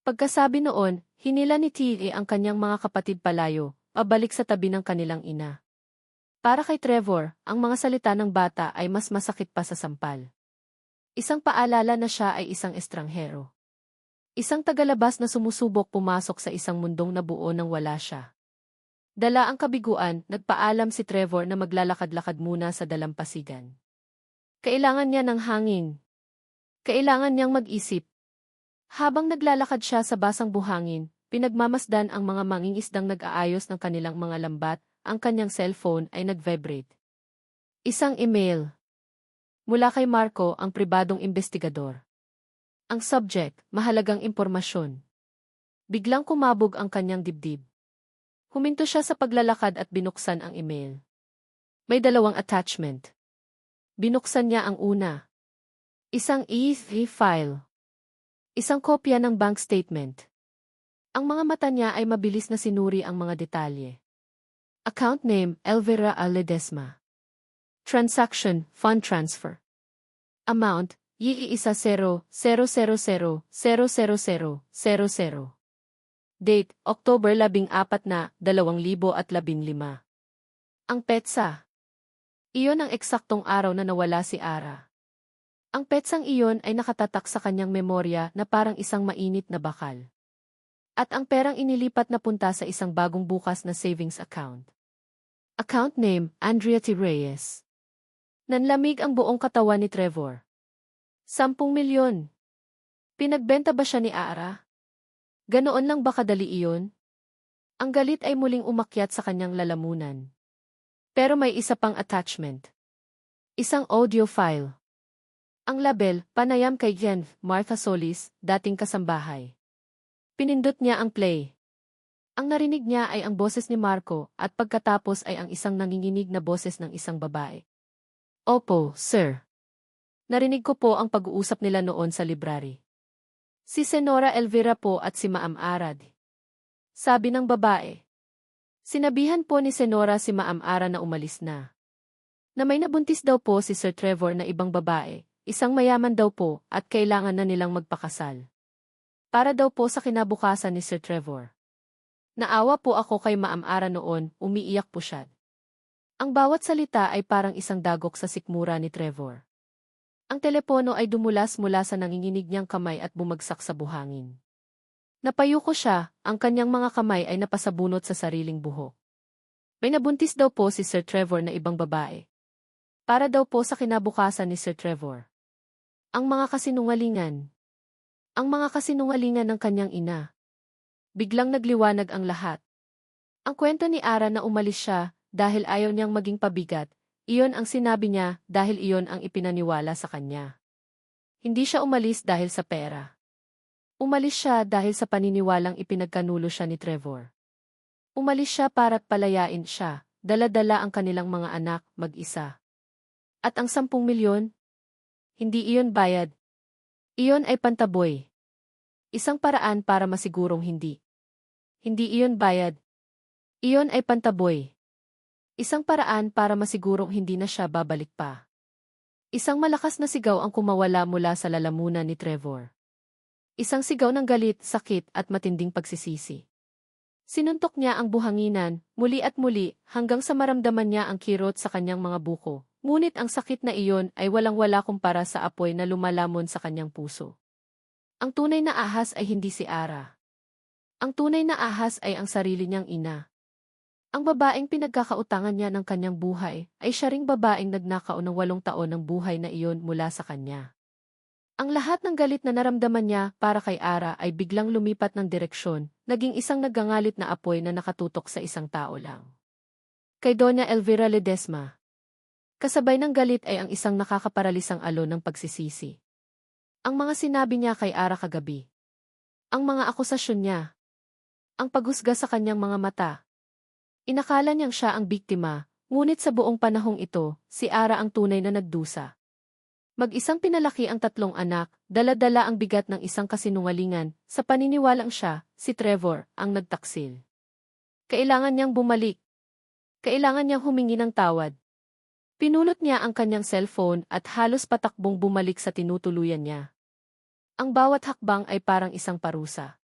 Pagkasabi noon, hinila ni T.A. ang kanyang mga kapatid palayo, pabalik sa tabi ng kanilang ina. Para kay Trevor, ang mga salita ng bata ay mas masakit pa sa sampal. Isang paalala na siya ay isang estranghero. Isang tagalabas na sumusubok pumasok sa isang mundong nabuo nang wala siya. Dala ang kabiguan, nagpaalam si Trevor na maglalakad-lakad muna sa dalampasigan. Kailangan niya ng hangin. Kailangan niyang mag-isip. Habang naglalakad siya sa basang buhangin, pinagmamasdan ang mga mangingisdang nag-aayos ng kanilang mga lambat, ang kanyang cellphone ay nag-vibrate. Isang email. Mula kay Marco, ang pribadong investigador. Ang subject, mahalagang impormasyon. Biglang kumabog ang kanyang dibdib. Huminto siya sa paglalakad at binuksan ang email. May 2 attachment. Binuksan niya ang una. Isang e-file. Isang kopya ng bank statement. Ang mga mata niya ay mabilis na sinuri ang mga detalye. Account name, Elvira Ledesma. Transaction, fund transfer. Amount, Y100000000. Date, October 14 na, 2015. Ang petsa. Iyon ang eksaktong araw na nawala si Ara. Ang petsang iyon ay nakatatak sa kanyang memorya na parang isang mainit na bakal. At ang perang inilipat na punta sa isang bagong bukas na savings account. Account name, Andrea T. Reyes. Nanlamig ang buong katawan ni Trevor. 10 milyon. Pinagbenta ba siya ni Ara? Ganoon lang ba kadali iyon? Ang galit ay muling umakyat sa kanyang lalamunan. Pero may isa pang attachment. Isang audio file. Ang label, panayam kay Jen, Martha Solis, dating kasambahay. Pinindot niya ang play. Ang narinig niya ay ang boses ni Marco at pagkatapos ay ang isang nanginginig na boses ng isang babae. Opo, sir. Narinig ko po ang pag-uusap nila noon sa library. Si Senora Elvira po at si Maam Arad. Sabi ng babae. Sinabihan po ni Senora si Maam Ara na umalis na. Na may nabuntis daw po si Sir Trevor na ibang babae, isang mayaman daw po at kailangan na nilang magpakasal. Para daw po sa kinabukasan ni Sir Trevor. Naawa po ako kay Maam Ara noon, umiiyak po siya. Ang bawat salita ay parang isang dagok sa sikmura ni Trevor. Ang telepono ay dumulas mula sa nanginginig niyang kamay at bumagsak sa buhangin. Napayuko siya, ang kanyang mga kamay ay napasabunot sa sariling buhok. May nabuntis daw po si Sir Trevor na ibang babae. Para daw po sa kinabukasan ni Sir Trevor. Ang mga kasinungalingan. Ang mga kasinungalingan ng kanyang ina. Biglang nagliwanag ang lahat. Ang kwento ni Ara na umalis siya dahil ayaw niyang maging pabigat, iyon ang sinabi niya dahil iyon ang ipinaniwala sa kanya. Hindi siya umalis dahil sa pera. Umalis siya dahil sa paniniwalang ipinagkanulo siya ni Trevor. Umalis siya para't palayain siya, dala-dala ang kanilang mga anak, mag-isa. At ang 10 milyon? Hindi iyon bayad. Iyon ay pantaboy. Isang paraan para masigurong hindi. Hindi iyon bayad. Iyon ay pantaboy. Isang paraan para masigurong hindi na siya babalik pa. Isang malakas na sigaw ang kumawala mula sa lalamunan ni Trevor. Isang sigaw ng galit, sakit at matinding pagsisisi. Sinuntok niya ang buhanginan, muli at muli, hanggang sa maramdaman niya ang kirot sa kanyang mga buko. Ngunit ang sakit na iyon ay walang-wala kumpara sa apoy na lumalamon sa kanyang puso. Ang tunay na ahas ay hindi si Ara. Ang tunay na ahas ay ang sarili niyang ina. Ang babaeng pinagkakautangan niya ng kanyang buhay ay siya ring babaeng nagnakaw ng 8 taon ng buhay na iyon mula sa kanya. Ang lahat ng galit na naramdaman niya para kay Ara ay biglang lumipat ng direksyon, naging isang nagngangalit na apoy na nakatutok sa isang tao lang. Kay Doña Elvira Ledesma. Kasabay ng galit ay ang isang nakakaparalisang alon ng pagsisisi. Ang mga sinabi niya kay Ara kagabi. Ang mga akusasyon niya. Ang paghusga sa kanyang mga mata. Inakala niyang siya ang biktima, ngunit sa buong panahong ito, si Ara ang tunay na nagdusa. Mag-isang pinalaki ang 3 anak, dala-dala ang bigat ng isang kasinungalingan, sa paniniwalang siya, si Trevor, ang nagtaksil. Kailangan niyang bumalik. Kailangan niyang humingi ng tawad. Pinulot niya ang kanyang cellphone at halos patakbong bumalik sa tinutuluyan niya. Ang bawat hakbang ay parang isang parusa.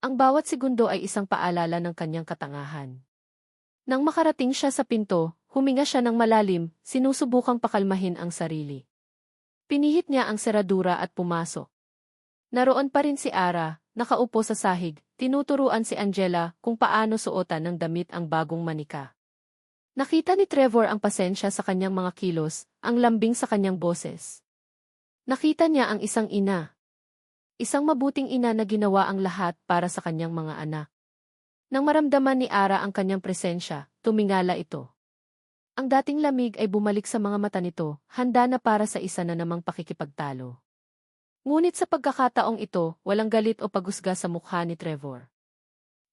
Ang bawat segundo ay isang paalala ng kanyang katangahan. Nang makarating siya sa pinto, huminga siya ng malalim, sinusubukang pakalmahin ang sarili. Pinihit niya ang seradura at pumasok. Naroon pa rin si Ara, nakaupo sa sahig, tinuturuan si Angela kung paano suotan ng damit ang bagong manika. Nakita ni Trevor ang pasensya sa kanyang mga kilos, ang lambing sa kanyang boses. Nakita niya ang isang ina. Isang mabuting ina na ginawa ang lahat para sa kanyang mga anak. Nang maramdaman ni Ara ang kanyang presensya, tumingala ito. Ang dating lamig ay bumalik sa mga mata nito, handa na para sa isa na namang pakikipagtalo. Ngunit sa pagkakataong ito, walang galit o paghusga sa mukha ni Trevor.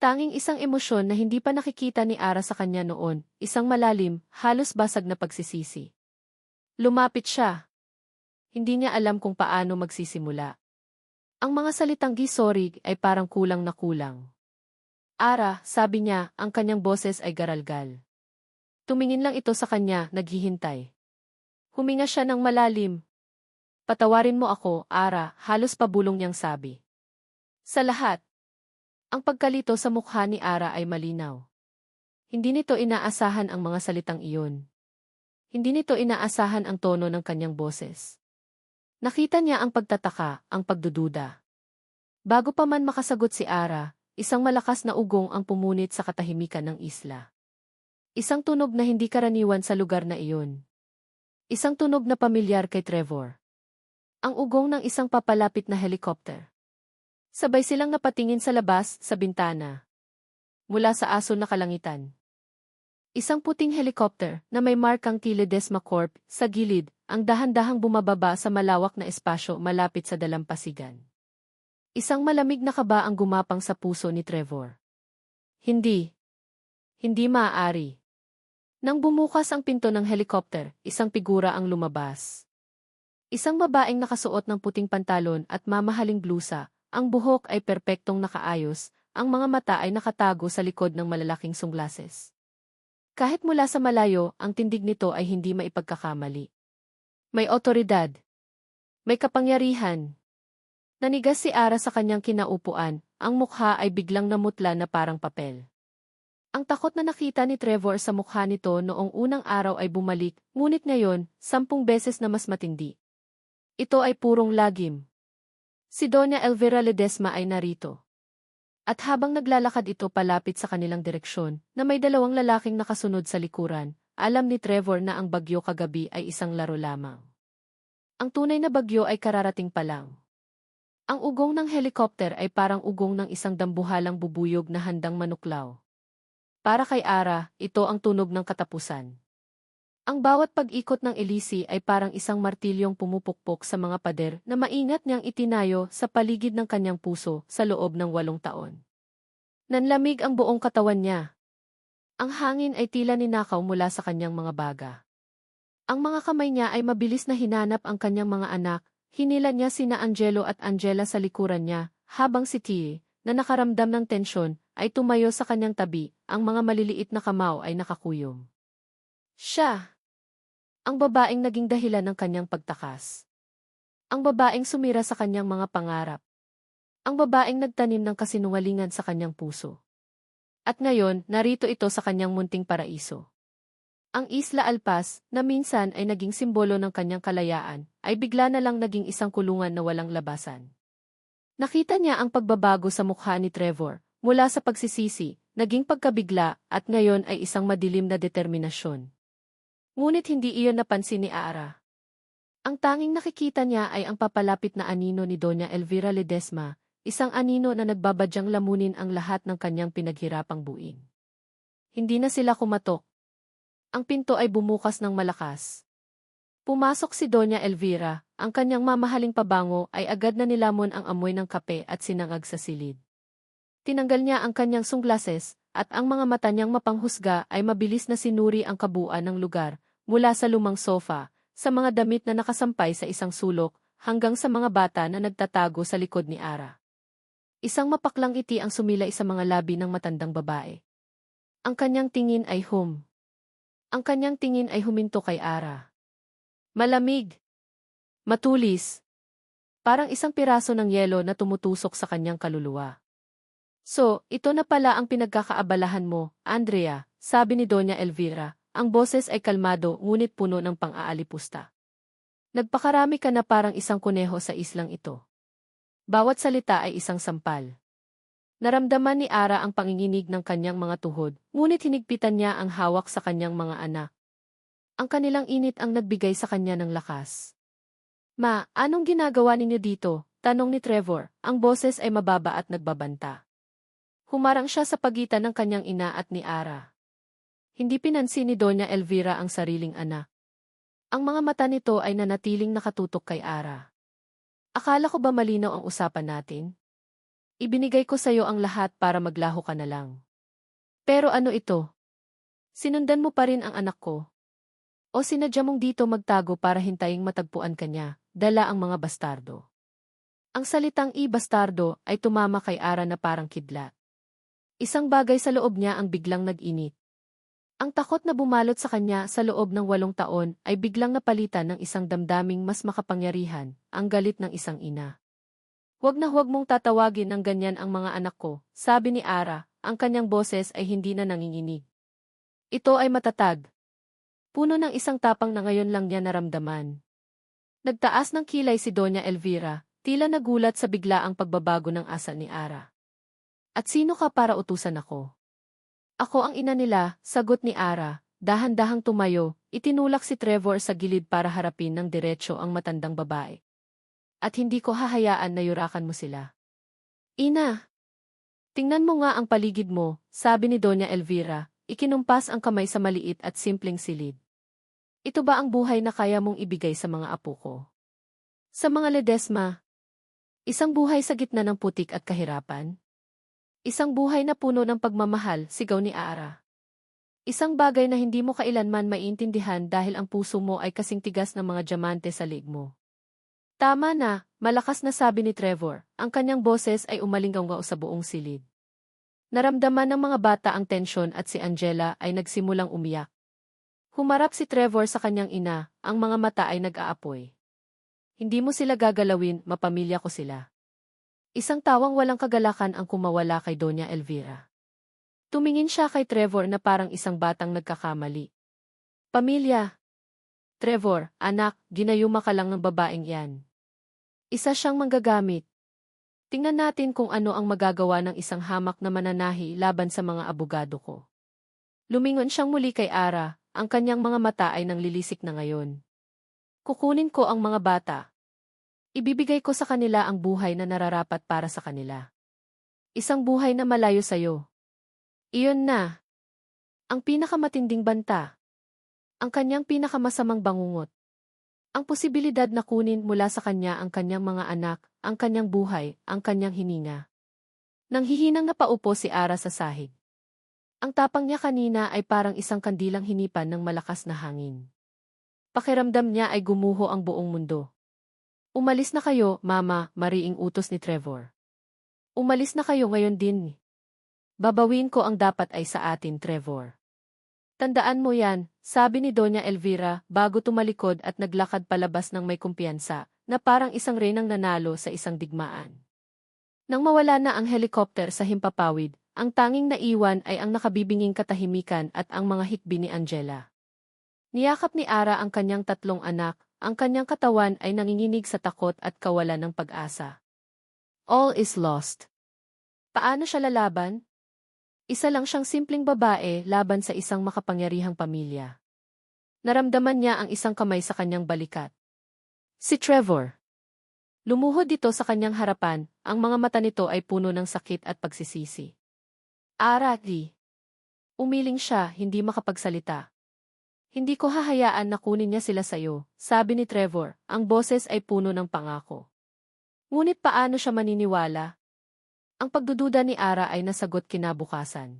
Tanging isang emosyon na hindi pa nakikita ni Ara sa kanya noon, isang malalim, halos basag na pagsisisi. Lumapit siya. Hindi niya alam kung paano magsisimula. Ang mga salitang sorry ay parang kulang na kulang. Ara, sabi niya, ang kanyang boses ay garalgal. Tumingin lang ito sa kanya, naghihintay. Huminga siya ng malalim. Patawarin mo ako, Ara, halos pabulong niyang sabi. Sa lahat. Ang pagkalito sa mukha ni Ara ay malinaw. Hindi nito inaasahan ang mga salitang iyon. Hindi nito inaasahan ang tono ng kanyang boses. Nakita niya ang pagtataka, ang pagdududa. Bago pa man makasagot si Ara, isang malakas na ugong ang pumunit sa katahimikan ng isla. Isang tunog na hindi karaniwan sa lugar na iyon. Isang tunog na pamilyar kay Trevor. Ang ugong ng isang papalapit na helicopter. Sabay silang napatingin sa labas, sa bintana. Mula sa aso na kalangitan. Isang puting helicopter na may markang Ledesma Corp sa gilid, ang dahan-dahang bumababa sa malawak na espasyo malapit sa dalampasigan. Isang malamig na kaba ang gumapang sa puso ni Trevor. Hindi. Hindi maaari. Nang bumukas ang pinto ng helicopter, isang figura ang lumabas. Isang babaeng nakasuot ng puting pantalon at mamahaling blusa. Ang buhok ay perpektong nakaayos, ang mga mata ay nakatago sa likod ng malalaking sunglases. Kahit mula sa malayo, ang tindig nito ay hindi maipagkakamali. May otoridad. May kapangyarihan. Nanigas si Ara sa kanyang kinaupuan, ang mukha ay biglang namutla na parang papel. Ang takot na nakita ni Trevor sa mukha nito noong unang araw ay bumalik, ngunit ngayon, 10 beses na mas matindi. Ito ay purong lagim. Si Doña Elvira Ledesma ay narito. At habang naglalakad ito palapit sa kanilang direksyon, na may 2 lalaking nakasunod sa likuran, alam ni Trevor na ang bagyo kagabi ay isang laro lamang. Ang tunay na bagyo ay kararating pa lang. Ang ugong ng helicopter ay parang ugong ng isang dambuhalang bubuyog na handang manuklaw. Para kay Ara, ito ang tunog ng katapusan. Ang bawat pag-ikot ng Elise ay parang isang martilyong pumupukpok sa mga pader na maingat niyang itinayo sa paligid ng kanyang puso sa loob ng 8 taon. Nanlamig ang buong katawan niya. Ang hangin ay tila ninakaw mula sa kanyang mga baga. Ang mga kamay niya ay mabilis na hinanap ang kanyang mga anak, hinila niya sina Angelo at Angela sa likuran niya, habang si Tie, na nakaramdam ng tensyon, ay tumayo sa kanyang tabi, ang mga maliliit na kamao ay nakakuyom. Siya. Ang babaeng naging dahilan ng kanyang pagtakas. Ang babaeng sumira sa kanyang mga pangarap. Ang babaeng nagtanim ng kasinungalingan sa kanyang puso. At ngayon, narito ito sa kanyang munting paraiso. Ang Isla Alpas, na minsan ay naging simbolo ng kanyang kalayaan, ay bigla na lang naging isang kulungan na walang labasan. Nakita niya ang pagbabago sa mukha ni Trevor, mula sa pagsisisi, naging pagkabigla, at ngayon ay isang madilim na determinasyon. Ngunit hindi iyon napansin ni Ara. Ang tanging nakikita niya ay ang papalapit na anino ni Doña Elvira Ledesma, isang anino na nagbabadyang lamunin ang lahat ng kanyang pinaghirapang buin. Hindi na sila kumatok. Ang pinto ay bumukas ng malakas. Pumasok si Doña Elvira, ang kanyang mamahaling pabango ay agad na nilamon ang amoy ng kape at sinangag sa silid. Tinanggal niya ang kanyang sunglases, at ang mga mata niyang mapanghusga ay mabilis na sinuri ang kabuuan ng lugar, mula sa lumang sofa, sa mga damit na nakasampay sa isang sulok, hanggang sa mga bata na nagtatago sa likod ni Ara. Isang mapaklang ngiti ang sumilay sa mga labi ng matandang babae. Ang kanyang tingin ay huminto kay Ara. Malamig. Matulis. Parang isang piraso ng yelo na tumutusok sa kanyang kaluluwa. So, ito na pala ang pinagkakaabalahan mo, Andrea, sabi ni Doña Elvira. Ang boses ay kalmado ngunit puno ng pang-aalipusta. Nagpakarami ka na parang isang kuneho sa islang ito. Bawat salita ay isang sampal. Naramdaman ni Ara ang panginginig ng kanyang mga tuhod, ngunit hinigpitan niya ang hawak sa kanyang mga anak. Ang kanilang init ang nagbigay sa kanya ng lakas. Ma, anong ginagawa ninyo dito? Tanong ni Trevor, ang boses ay mababa at nagbabanta. Humarang siya sa pagitan ng kanyang ina at ni Ara. Hindi pinansin ni Doña Elvira ang sariling anak. Ang mga mata nito ay nanatiling nakatutok kay Ara. Akala ko ba malinaw ang usapan natin? Ibinigay ko sa'yo ang lahat para maglaho ka na lang. Pero ano ito? Sinundan mo pa rin ang anak ko? O sinadya mong dito magtago para hintaying matagpuan ka niya, dala ang mga bastardo. Ang salitang bastardo ay tumama kay Ara na parang kidlat. Isang bagay sa loob niya ang biglang nag-init. Ang takot na bumalot sa kanya sa loob ng 8 taon ay biglang napalitan ng isang damdaming mas makapangyarihan, ang galit ng isang ina. Huwag na huwag mong tatawagin ng ganyan ang mga anak ko, sabi ni Ara, ang kanyang boses ay hindi na nanginginig. Ito ay matatag. Puno ng isang tapang na ngayon lang niya naramdaman. Nagtaas ng kilay si Doña Elvira, tila nagulat sa biglaang pagbabago ng asa ni Ara. At sino ka para utusan ako? Ako ang ina nila, sagot ni Ara, dahan-dahang tumayo, itinulak si Trevor sa gilid para harapin ng diretso ang matandang babae. At hindi ko hahayaan na yurakan mo sila. Ina! Tingnan mo nga ang paligid mo, sabi ni Doña Elvira, ikinumpas ang kamay sa maliit at simpleng silid. Ito ba ang buhay na kaya mong ibigay sa mga apo ko? Sa mga Ledesma? Isang buhay sa gitna ng putik at kahirapan? Isang buhay na puno ng pagmamahal, sigaw ni Ara. Isang bagay na hindi mo kailanman maiintindihan dahil ang puso mo ay kasing tigas ng mga diamante sa liig mo. Tama na, malakas na sabi ni Trevor, ang kanyang boses ay umalinggaw sa buong silid. Naramdaman ng mga bata ang tensyon at si Angela ay nagsimulang umiyak. Humarap si Trevor sa kanyang ina, ang mga mata ay nag-aapoy. Hindi mo sila gagalawin, mapamilya ko sila. Isang tawang walang kagalakan ang kumawala kay Doña Elvira. Tumingin siya kay Trevor na parang isang batang nagkakamali. Pamilya. Trevor, anak, ginayuma ka lang ng babaeng yan. Isa siyang manggagamit. Tingnan natin kung ano ang magagawa ng isang hamak na mananahi laban sa mga abogado ko. Lumingon siyang muli kay Ara, ang kanyang mga mata ay nanglilisik na ngayon. Kukunin ko ang mga bata. Ibibigay ko sa kanila ang buhay na nararapat para sa kanila. Isang buhay na malayo sa'yo. Iyon na. Ang pinakamatinding banta. Ang kanyang pinakamasamang bangungot. Ang posibilidad na kunin mula sa kanya ang kanyang mga anak, ang kanyang buhay, ang kanyang hininga. Nanghihinang napaupo si Ara sa sahig. Ang tapang niya kanina ay parang isang kandilang hinipan ng malakas na hangin. Pakiramdam niya ay gumuho ang buong mundo. Umalis na kayo, Mama, mariing utos ni Trevor. Umalis na kayo ngayon din. Babawin ko ang dapat ay sa atin, Trevor. Tandaan mo yan, sabi ni Doña Elvira bago tumalikod at naglakad palabas ng may kumpiyansa, na parang isang reynang nanalo sa isang digmaan. Nang mawala na ang helikopter sa himpapawid, ang tanging naiwan ay ang nakabibinging katahimikan at ang mga hikbi ni Angela. Niyakap ni Ara ang kanyang 3 anak, ang kanyang katawan ay nanginginig sa takot at kawalan ng pag-asa. All is lost. Paano siya lalaban? Isa lang siyang simpleng babae laban sa isang makapangyarihang pamilya. Naramdaman niya ang isang kamay sa kanyang balikat. Si Trevor. Lumuhod dito sa kanyang harapan, ang mga mata nito ay puno ng sakit at pagsisisi. Ara, di. Umiling siya, hindi makapagsalita. Hindi ko hahayaan na kunin niya sila sayo, sabi ni Trevor, ang boses ay puno ng pangako. Ngunit paano siya maniniwala? Ang pagdududa ni Ara ay nasagot kinabukasan.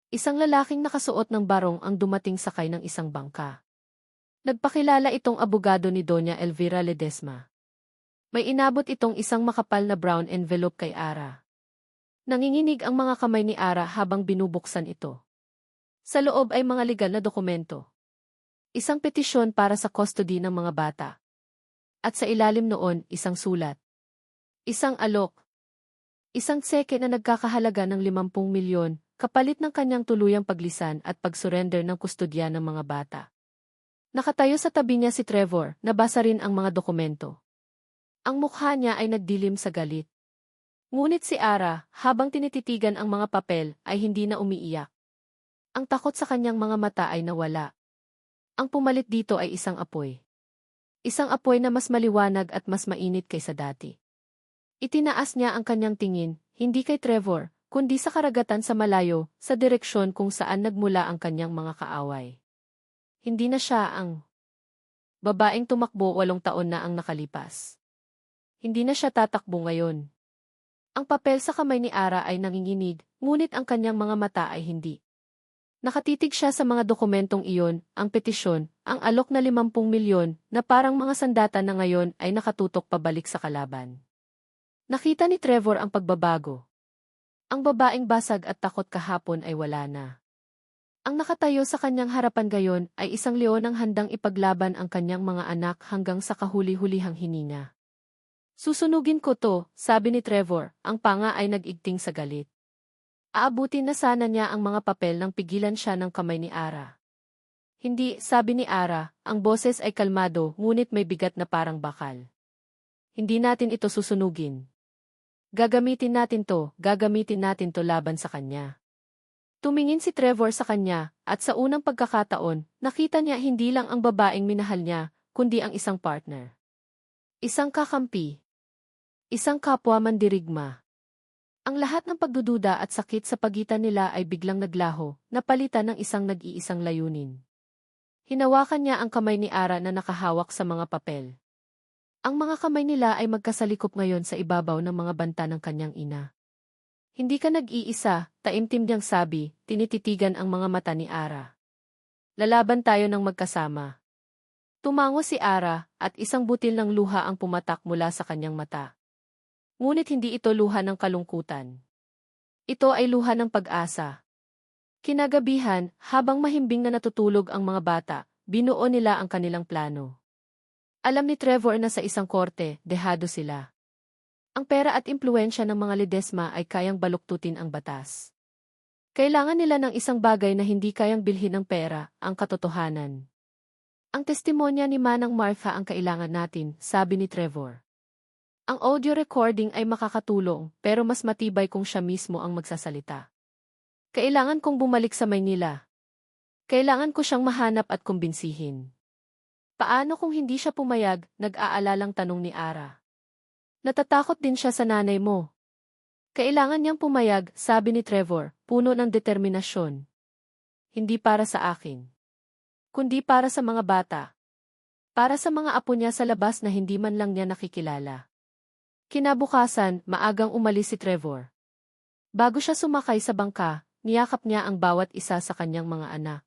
Isang lalaking nakasuot ng barong ang dumating sakay ng isang bangka. Nagpakilala itong abogado ni Doña Elvira Ledesma. May inabot itong isang makapal na brown envelope kay Ara. Nanginginig ang mga kamay ni Ara habang binubuksan ito. Sa loob ay mga legal na dokumento. Isang petisyon para sa custody ng mga bata. At sa ilalim noon, isang sulat. Isang alok. Isang tseke na nagkakahalaga ng 50 milyon, kapalit ng kanyang tuluyang paglisan at pag-surrender ng kustodya ng mga bata. Nakatayo sa tabi niya si Trevor, nabasa rin ang mga dokumento. Ang mukha niya ay nagdilim sa galit. Ngunit si Ara, habang tinititigan ang mga papel, ay hindi na umiiyak. Ang takot sa kanyang mga mata ay nawala. Ang pumalit dito ay isang apoy. Isang apoy na mas maliwanag at mas mainit kaysa dati. Itinaas niya ang kanyang tingin, hindi kay Trevor, kundi sa karagatan sa malayo, sa direksyon kung saan nagmula ang kanyang mga kaaway. Hindi na siya ang babaeng tumakbo 8 taon na ang nakalipas. Hindi na siya tatakbo ngayon. Ang papel sa kamay ni Ara ay nanginginig, ngunit ang kanyang mga mata ay hindi. Nakatitig siya sa mga dokumentong iyon, ang petisyon, ang alok na 50 milyon na parang mga sandata na ngayon ay nakatutok pabalik sa kalaban. Nakita ni Trevor ang pagbabago. Ang babaeng basag at takot kahapon ay wala na. Ang nakatayo sa kanyang harapan gayon ay isang leonang handang ipaglaban ang kanyang mga anak hanggang sa kahuli-hulihang hininga. Susunugin ko to, sabi ni Trevor, ang panga ay nag-igting sa galit. Aabutin na sana niya ang mga papel nang pigilan siya ng kamay ni Ara. Hindi, sabi ni Ara, ang boses ay kalmado ngunit may bigat na parang bakal. Hindi natin ito susunugin. Gagamitin natin to laban sa kanya. Tumingin si Trevor sa kanya, at sa unang pagkakataon, nakita niya hindi lang ang babaeng minahal niya, kundi ang isang partner. Isang kakampi. Isang kapwa mandirigma. Ang lahat ng pagdududa at sakit sa pagitan nila ay biglang naglaho, napalitan ng isang nag-iisang layunin. Hinawakan niya ang kamay ni Ara na nakahawak sa mga papel. Ang mga kamay nila ay magkasalikop ngayon sa ibabaw ng mga banta ng kanyang ina. Hindi ka nag-iisa, taimtim niyang sabi, tinititigan ang mga mata ni Ara. Lalaban tayo ng magkasama. Tumango si Ara, at isang butil ng luha ang pumatak mula sa kanyang mata. Ngunit hindi ito luha ng kalungkutan. Ito ay luha ng pag-asa. Kinagabihan, habang mahimbing na natutulog ang mga bata, binuo nila ang kanilang plano. Alam ni Trevor na sa isang korte, dehado sila. Ang pera at impluwensya ng mga Ledesma ay kayang baluktutin ang batas. Kailangan nila ng isang bagay na hindi kayang bilhin ng pera, ang katotohanan. Ang testimonya ni Manang Martha ang kailangan natin, sabi ni Trevor. Ang audio recording ay makakatulong, pero mas matibay kung siya mismo ang magsasalita. Kailangan kong bumalik sa Maynila. Kailangan ko siyang mahanap at kumbinsihin. Paano kung hindi siya pumayag, nag-aalalang tanong ni Ara. Natatakot din siya sa nanay mo. Kailangan niyang pumayag, sabi ni Trevor, puno ng determinasyon. Hindi para sa akin. Kundi para sa mga bata. Para sa mga apo niya sa labas na hindi man lang niya nakikilala. Kinabukasan, maagang umalis si Trevor. Bago siya sumakay sa bangka, niyakap niya ang bawat isa sa kanyang mga anak.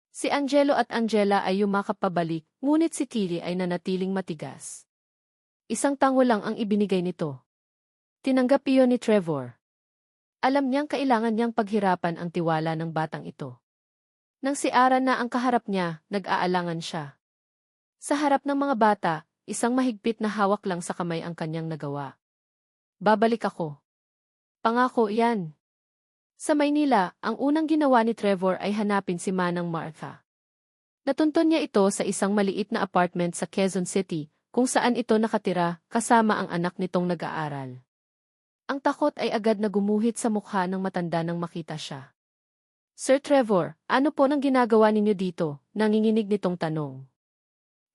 Si Angelo at Angela ay yumakap pabalik, ngunit si Tilly ay nanatiling matigas. Isang tango lang ang ibinigay nito. Tinanggap iyon ni Trevor. Alam niyang kailangan niyang paghirapan ang tiwala ng batang ito. Nang si Ara na ang kaharap niya, nag-aalangan siya. Sa harap ng mga bata, isang mahigpit na hawak lang sa kamay ang kanyang nagawa. Babalik ako. Pangako yan. Sa Maynila, ang unang ginawa ni Trevor ay hanapin si Manang Martha. Natunton niya ito sa isang maliit na apartment sa Quezon City, kung saan ito nakatira, kasama ang anak nitong nag-aaral. Ang takot ay agad na gumuhit sa mukha ng matanda nang makita siya. Sir Trevor, ano po nang ginagawa ninyo dito? Nanginginig nitong tanong.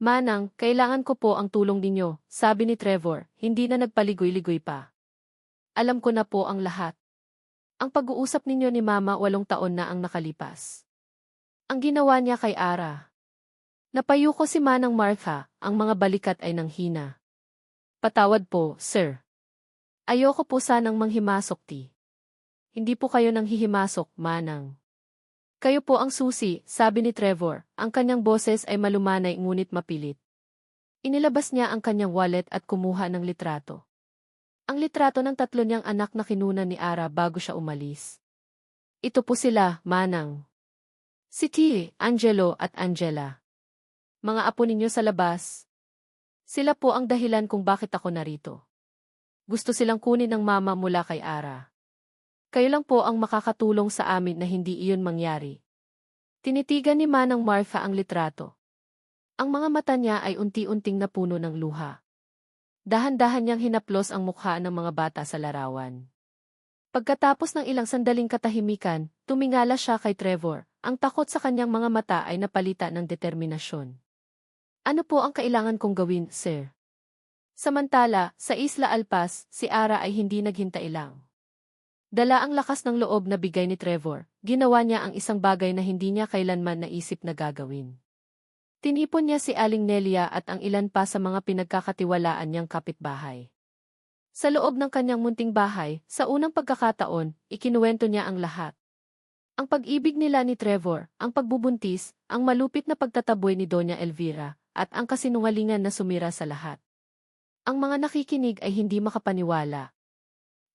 Manang, kailangan ko po ang tulong ninyo, sabi ni Trevor, hindi na nagpaligoy-ligoy pa. Alam ko na po ang lahat. Ang pag-uusap ninyo ni Mama 8 taon na ang nakalipas. Ang ginawa niya kay Ara. Napayuko si Manang Martha, ang mga balikat ay nanghina. Patawad po, sir. Ayoko po sanang manghimasok ti. Hindi po kayo nang hihimasok, Manang. Kayo po ang susi, sabi ni Trevor, ang kanyang boses ay malumanay ngunit mapilit. Inilabas niya ang kanyang wallet at kumuha ng litrato. Ang litrato ng 3 niyang anak na kinunan ni Ara bago siya umalis. Ito po sila, Manang. Si Tilly, Angelo at Angela. Mga apo ninyo sa labas. Sila po ang dahilan kung bakit ako narito. Gusto silang kunin ng mama mula kay Ara. Kayo lang po ang makakatulong sa amin na hindi iyon mangyari. Tinitigan ni Manang Martha ang litrato. Ang mga mata niya ay unti-unting napuno ng luha. Dahan-dahan niyang hinaplos ang mukha ng mga bata sa larawan. Pagkatapos ng ilang sandaling katahimikan, tumingala siya kay Trevor. Ang takot sa kanyang mga mata ay napalitan ng determinasyon. Ano po ang kailangan kong gawin, sir? Samantala, sa Isla Alpas, si Ara ay hindi naghintay lang. Dala ang lakas ng loob na bigay ni Trevor, ginawa niya ang isang bagay na hindi niya kailanman naisip na gagawin. Tinipon niya si Aling Nelia at ang ilan pa sa mga pinagkakatiwalaan niyang kapitbahay. Sa loob ng kanyang munting bahay, sa unang pagkakataon, ikinuwento niya ang lahat. Ang pag-ibig nila ni Trevor, ang pagbubuntis, ang malupit na pagtataboy ni Doña Elvira, at ang kasinungalingan na sumira sa lahat. Ang mga nakikinig ay hindi makapaniwala.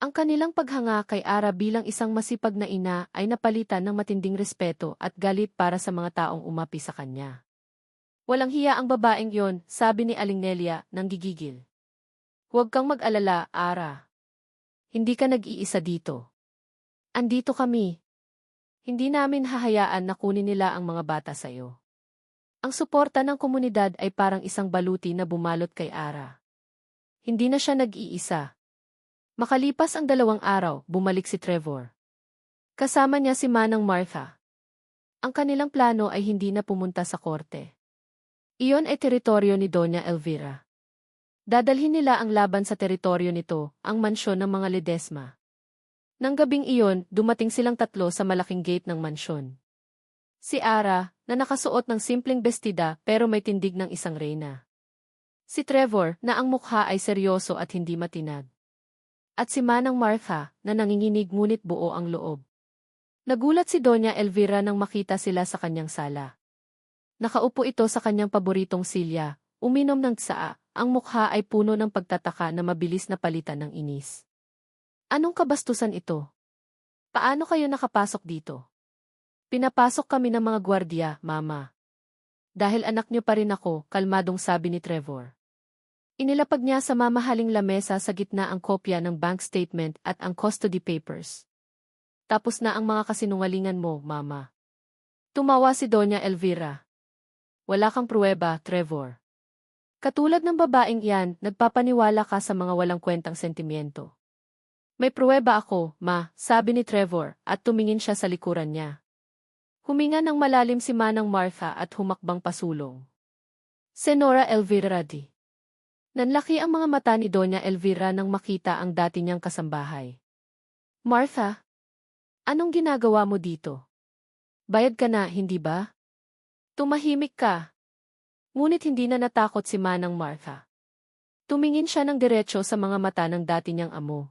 Ang kanilang paghanga kay Ara bilang isang masipag na ina ay napalitan ng matinding respeto at galit para sa mga taong umapi sa kanya. Walang hiya ang babaeng yon, sabi ni Aling Nelia, nang gigigil. Huwag kang mag-alala, Ara. Hindi ka nag-iisa dito. Andito kami. Hindi namin hahayaan na kunin nila ang mga bata sa'yo. Ang suporta ng komunidad ay parang isang baluti na bumalot kay Ara. Hindi na siya nag-iisa. Makalipas ang 2 araw, bumalik si Trevor. Kasama niya si Manang Martha. Ang kanilang plano ay hindi na pumunta sa korte. Iyon ay teritoryo ni Doña Elvira. Dadalhin nila ang laban sa teritoryo nito, ang mansyon ng mga Ledesma. Nang gabing iyon, dumating silang 3 sa malaking gate ng mansyon. Si Ara, na nakasuot ng simpleng bestida pero may tindig ng isang reyna. Si Trevor, na ang mukha ay seryoso at hindi matinag. At si Manang Martha, na nanginginig ngunit buo ang loob. Nagulat si Doña Elvira nang makita sila sa kanyang sala. Nakaupo ito sa kanyang paboritong silya, uminom ng tsaa, ang mukha ay puno ng pagtataka na mabilis na palitan ng inis. Anong kabastusan ito? Paano kayo nakapasok dito? Pinapasok kami ng mga gwardiya, Mama. Dahil anak niyo pa rin ako, kalmadong sabi ni Trevor. Inilapag niya sa mamahaling lamesa sa gitna ang kopya ng bank statement at ang custody papers. Tapos na ang mga kasinungalingan mo, Mama. Tumawa si Doña Elvira. Wala kang pruweba, Trevor. Katulad ng babaeng yan, nagpapaniwala ka sa mga walang kwentang sentimiento. May pruweba ako, Ma, sabi ni Trevor, at tumingin siya sa likuran niya. Huminga ng malalim si Manang Martha at humakbang pasulong. Senora Elvira di. Nanlaki ang mga mata ni Doña Elvira nang makita ang dati niyang kasambahay. Martha, anong ginagawa mo dito? Bayad ka na, hindi ba? Tumahimik ka. Ngunit hindi na natakot si Manang Martha. Tumingin siya ng diretso sa mga mata ng dati niyang amo.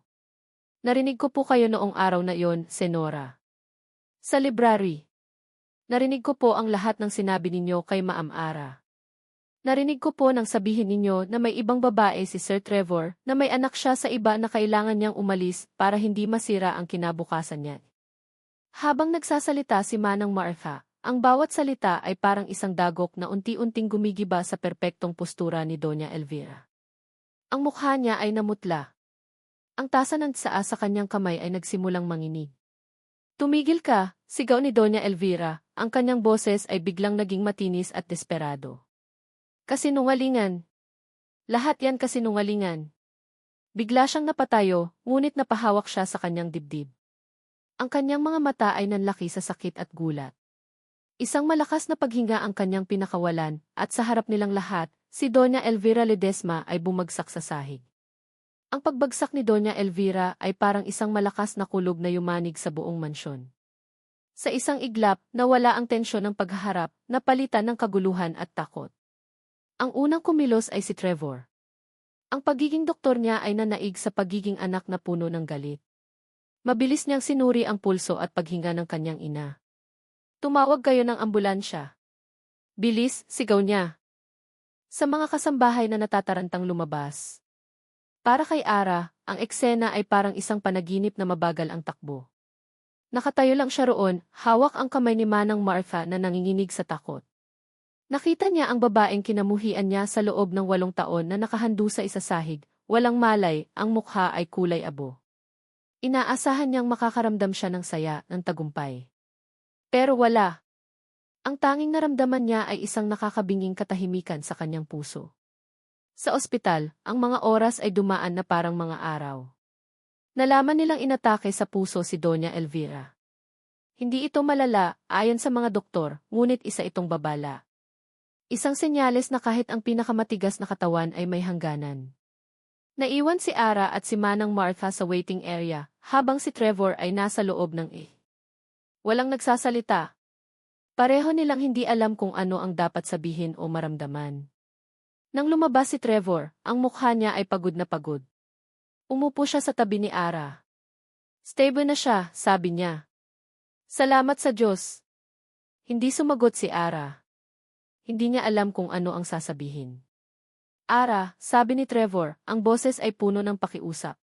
Narinig ko po kayo noong araw na iyon, Senora. Sa library. Narinig ko po ang lahat ng sinabi ninyo kay Maam Ara. Narinig ko po nang sabihin ninyo na may ibang babae si Sir Trevor na may anak siya sa iba na kailangan niyang umalis para hindi masira ang kinabukasan niya. Habang nagsasalita si Manang Martha, ang bawat salita ay parang isang dagok na unti-unting gumigiba sa perpektong postura ni Doña Elvira. Ang mukha niya ay namutla. Ang tasa ng tsaa sa kanyang kamay ay nagsimulang manginig. Tumigil ka, sigaw ni Doña Elvira, ang kanyang boses ay biglang naging matinis at desperado. Kasinungalingan. Lahat yan kasinungalingan. Bigla siyang napatayo, ngunit napahawak siya sa kanyang dibdib. Ang kanyang mga mata ay nanlaki sa sakit at gulat. Isang malakas na paghinga ang kanyang pinakawalan, at sa harap nilang lahat, si Doña Elvira Ledesma ay bumagsak sa sahig. Ang pagbagsak ni Doña Elvira ay parang isang malakas na kulog na yumanig sa buong mansyon. Sa isang iglap, nawala ang tensyon ng paghaharap, napalitan ng kaguluhan at takot. Ang unang kumilos ay si Trevor. Ang pagiging doktor niya ay nanaig sa pagiging anak na puno ng galit. Mabilis niyang sinuri ang pulso at paghinga ng kanyang ina. Tumawag kayo ng ambulansya. Bilis, sigaw niya. Sa mga kasambahay na natatarantang lumabas. Para kay Ara, ang eksena ay parang isang panaginip na mabagal ang takbo. Nakatayo lang siya roon, hawak ang kamay ni Manang Martha na nanginginig sa takot. Nakita niya ang babaeng kinamuhian niya sa loob ng 8 taon na nakahandu sa isasahig, walang malay, ang mukha ay kulay abo. Inaasahan niyang makakaramdam siya ng saya, ng tagumpay. Pero wala. Ang tanging naramdaman niya ay isang nakakabinging katahimikan sa kanyang puso. Sa ospital, ang mga oras ay dumaan na parang mga araw. Nalaman nilang inatake sa puso si Doña Elvira. Hindi ito malala, ayon sa mga doktor, ngunit isa itong babala. Isang senyales na kahit ang pinakamatigas na katawan ay may hangganan. Naiwan si Ara at si Manang Martha sa waiting area, habang si Trevor ay nasa loob ng Walang nagsasalita. Pareho nilang hindi alam kung ano ang dapat sabihin o maramdaman. Nang lumabas si Trevor, ang mukha niya ay pagod na pagod. Umupo siya sa tabi ni Ara. Stable na siya, sabi niya. Salamat sa Diyos. Hindi sumagot si Ara. Hindi niya alam kung ano ang sasabihin. Ara, sabi ni Trevor, ang boses ay puno ng pakiusap.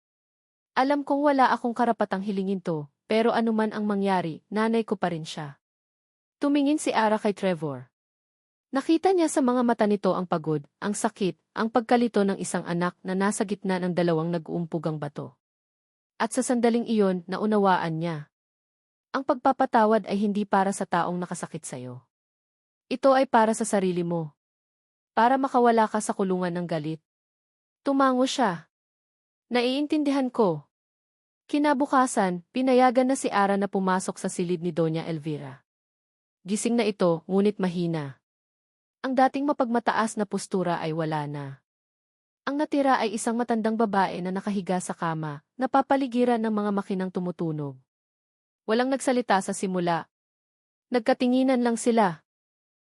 Alam kong wala akong karapatang hilingin to, pero anuman ang mangyari, nanay ko pa rin siya. Tumingin si Ara kay Trevor. Nakita niya sa mga mata nito ang pagod, ang sakit, ang pagkalito ng isang anak na nasa gitna ng dalawang nag-uumpugang bato. At sa sandaling iyon, naunawaan niya. Ang pagpapatawad ay hindi para sa taong nakasakit sa'yo. Ito ay para sa sarili mo. Para makawala ka sa kulungan ng galit. Tumango siya. Naiintindihan ko. Kinabukasan, pinayagan na si Ara na pumasok sa silid ni Doña Elvira. Gising na ito, ngunit mahina. Ang dating mapagmataas na postura ay wala na. Ang natira ay isang matandang babae na nakahiga sa kama, napapaligiran ng mga makinang tumutunog. Walang nagsalita sa simula. Nagkatinginan lang sila.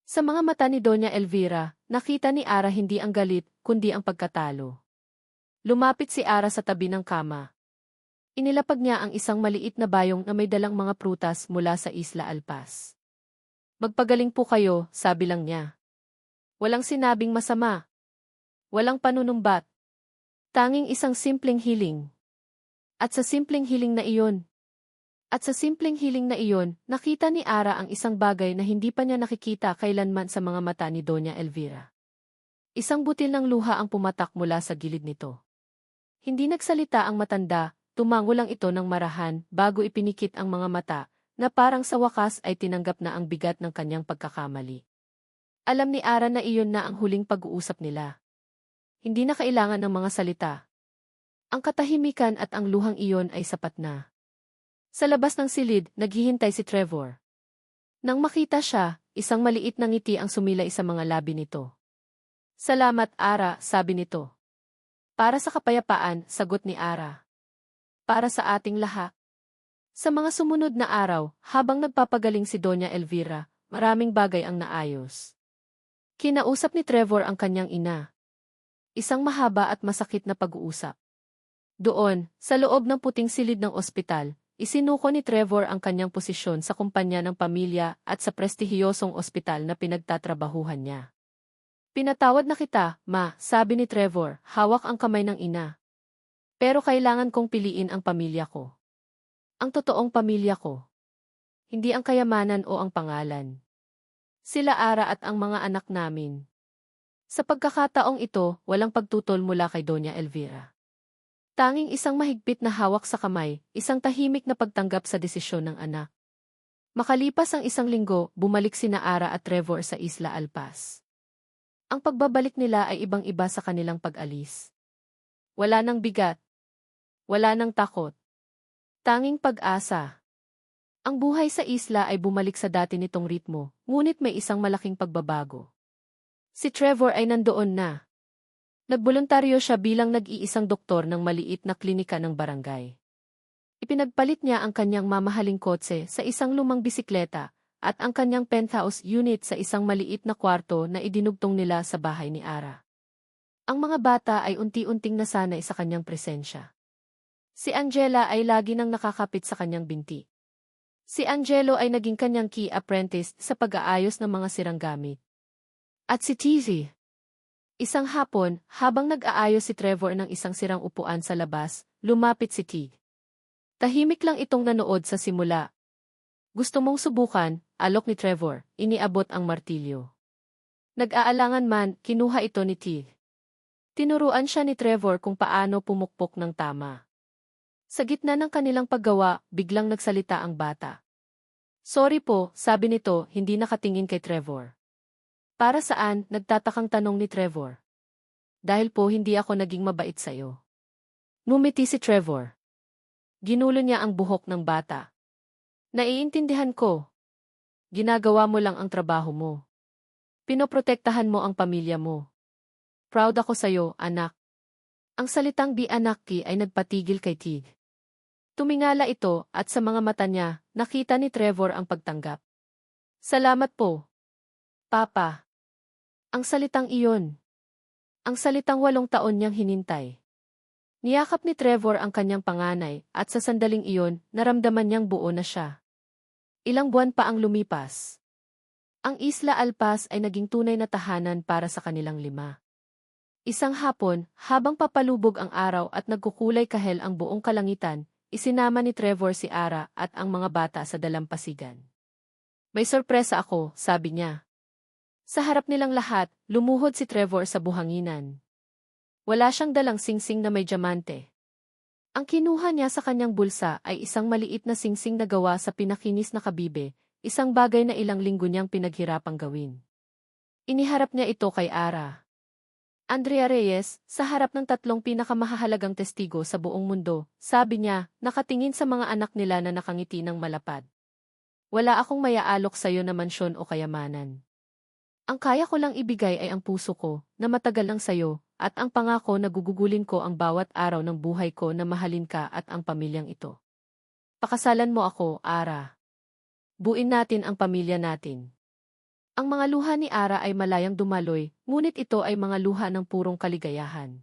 Sa mga mata ni Doña Elvira, nakita ni Ara hindi ang galit, kundi ang pagkatalo. Lumapit si Ara sa tabi ng kama. Inilapag niya ang isang maliit na bayong na may dalang mga prutas mula sa Isla Alpas. Magpagaling po kayo, sabi lang niya. Walang sinabing masama. Walang panunumbat. Tanging isang simpleng hiling. At sa simpleng hiling na iyon, nakita ni Ara ang isang bagay na hindi pa niya nakikita kailanman sa mga mata ni Doña Elvira. Isang butil ng luha ang pumatak mula sa gilid nito. Hindi nagsalita ang matanda, tumango lang ito ng marahan bago ipinikit ang mga mata, na parang sa wakas ay tinanggap na ang bigat ng kanyang pagkakamali. Alam ni Ara na iyon na ang huling pag-uusap nila. Hindi na kailangan ng mga salita. Ang katahimikan at ang luhang iyon ay sapat na. Sa labas ng silid, naghihintay si Trevor. Nang makita siya, isang maliit na ngiti ang sumilay sa mga labi nito. Salamat, Ara, sabi nito. Para sa kapayapaan, sagot ni Ara. Para sa ating lahat. Sa mga sumunod na araw, habang nagpapagaling si Doña Elvira, maraming bagay ang naayos. Kinausap ni Trevor ang kanyang ina. Isang mahaba at masakit na pag-uusap. Doon, sa loob ng puting silid ng ospital, isinuko ni Trevor ang kanyang posisyon sa kumpanya ng pamilya at sa prestihiyosong ospital na pinagtatrabahuhan niya. Pinatawad na kita, ma, sabi ni Trevor, hawak ang kamay ng ina. Pero kailangan kong piliin ang pamilya ko. Ang totoong pamilya ko. Hindi ang kayamanan o ang pangalan. Sila Ara at ang mga anak namin. Sa pagkakataong ito, walang pagtutol mula kay Doña Elvira. Tanging isang mahigpit na hawak sa kamay, isang tahimik na pagtanggap sa desisyon ng anak. Makalipas ang isang linggo, bumalik sina Ara at Trevor sa Isla Alpas. Ang pagbabalik nila ay ibang-iba sa kanilang pag-alis. Wala nang bigat. Wala nang takot. Tanging pag-asa. Ang buhay sa isla ay bumalik sa dati nitong ritmo, ngunit may isang malaking pagbabago. Si Trevor ay nandoon na. Nagboluntaryo siya bilang nag-iisang doktor ng maliit na klinika ng barangay. Ipinagpalit niya ang kanyang mamahaling kotse sa isang lumang bisikleta at ang kanyang penthouse unit sa isang maliit na kwarto na idinugtong nila sa bahay ni Ara. Ang mga bata ay unti-unting nasanay sa kanyang presensya. Si Angela ay lagi nang nakakapit sa kanyang binti. Si Angelo ay naging kanyang key apprentice sa pag-aayos ng mga sirang gamit. At si TV. Isang hapon, habang nag-aayos si Trevor ng isang sirang upuan sa labas, lumapit si Tig. Tahimik lang itong nanood sa simula. Gusto mong subukan, alok ni Trevor, iniabot ang martilyo. Nag-aalangan man, kinuha ito ni Tig. Tinuruan siya ni Trevor kung paano pumukpok ng tama. Sa gitna ng kanilang paggawa, biglang nagsalita ang bata. Sorry po, sabi nito, hindi nakatingin kay Trevor. Para saan, nagtatakang tanong ni Trevor. Dahil po hindi ako naging mabait sa'yo. Ngumiti si Trevor. Ginulo niya ang buhok ng bata. Naiintindihan ko. Ginagawa mo lang ang trabaho mo. Pinoprotektahan mo ang pamilya mo. Proud ako sa'yo, anak. Ang salitang di anak ki ay nagpatigil kay Tig. Tumingala ito at sa mga mata niya, nakita ni Trevor ang pagtanggap. Salamat po. Papa. Ang salitang iyon. Ang salitang 8 taon niyang hinintay. Niyakap ni Trevor ang kanyang panganay at sa sandaling iyon, naramdaman niyang buo na siya. Ilang buwan pa ang lumipas. Ang Isla Alpas ay naging tunay na tahanan para sa kanilang lima. Isang hapon, habang papalubog ang araw at nagkukulay kahel ang buong kalangitan, isinama ni Trevor si Ara at ang mga bata sa dalampasigan. May sorpresa ako, sabi niya. Sa harap nilang lahat, lumuhod si Trevor sa buhanginan. Wala siyang dalang singsing na may diamante. Ang kinuha niya sa kanyang bulsa ay isang maliit na singsing na gawa sa pinakinis na kabibe, isang bagay na ilang linggo niyang pinaghirapang gawin. Iniharap niya ito kay Ara. Andrea Reyes, sa harap ng tatlong pinakamahalagang testigo sa buong mundo, sabi niya, nakatingin sa mga anak nila na nakangiti ng malapad. Wala akong mayaalok sa iyo na mansyon o kayamanan. Ang kaya ko lang ibigay ay ang puso ko, na matagal lang sa'yo, at ang pangako na gugugulin ko ang bawat araw ng buhay ko na mahalin ka at ang pamilyang ito. Pakasalan mo ako, Ara. Buin natin ang pamilya natin. Ang mga luha ni Ara ay malayang dumaloy, ngunit ito ay mga luha ng purong kaligayahan.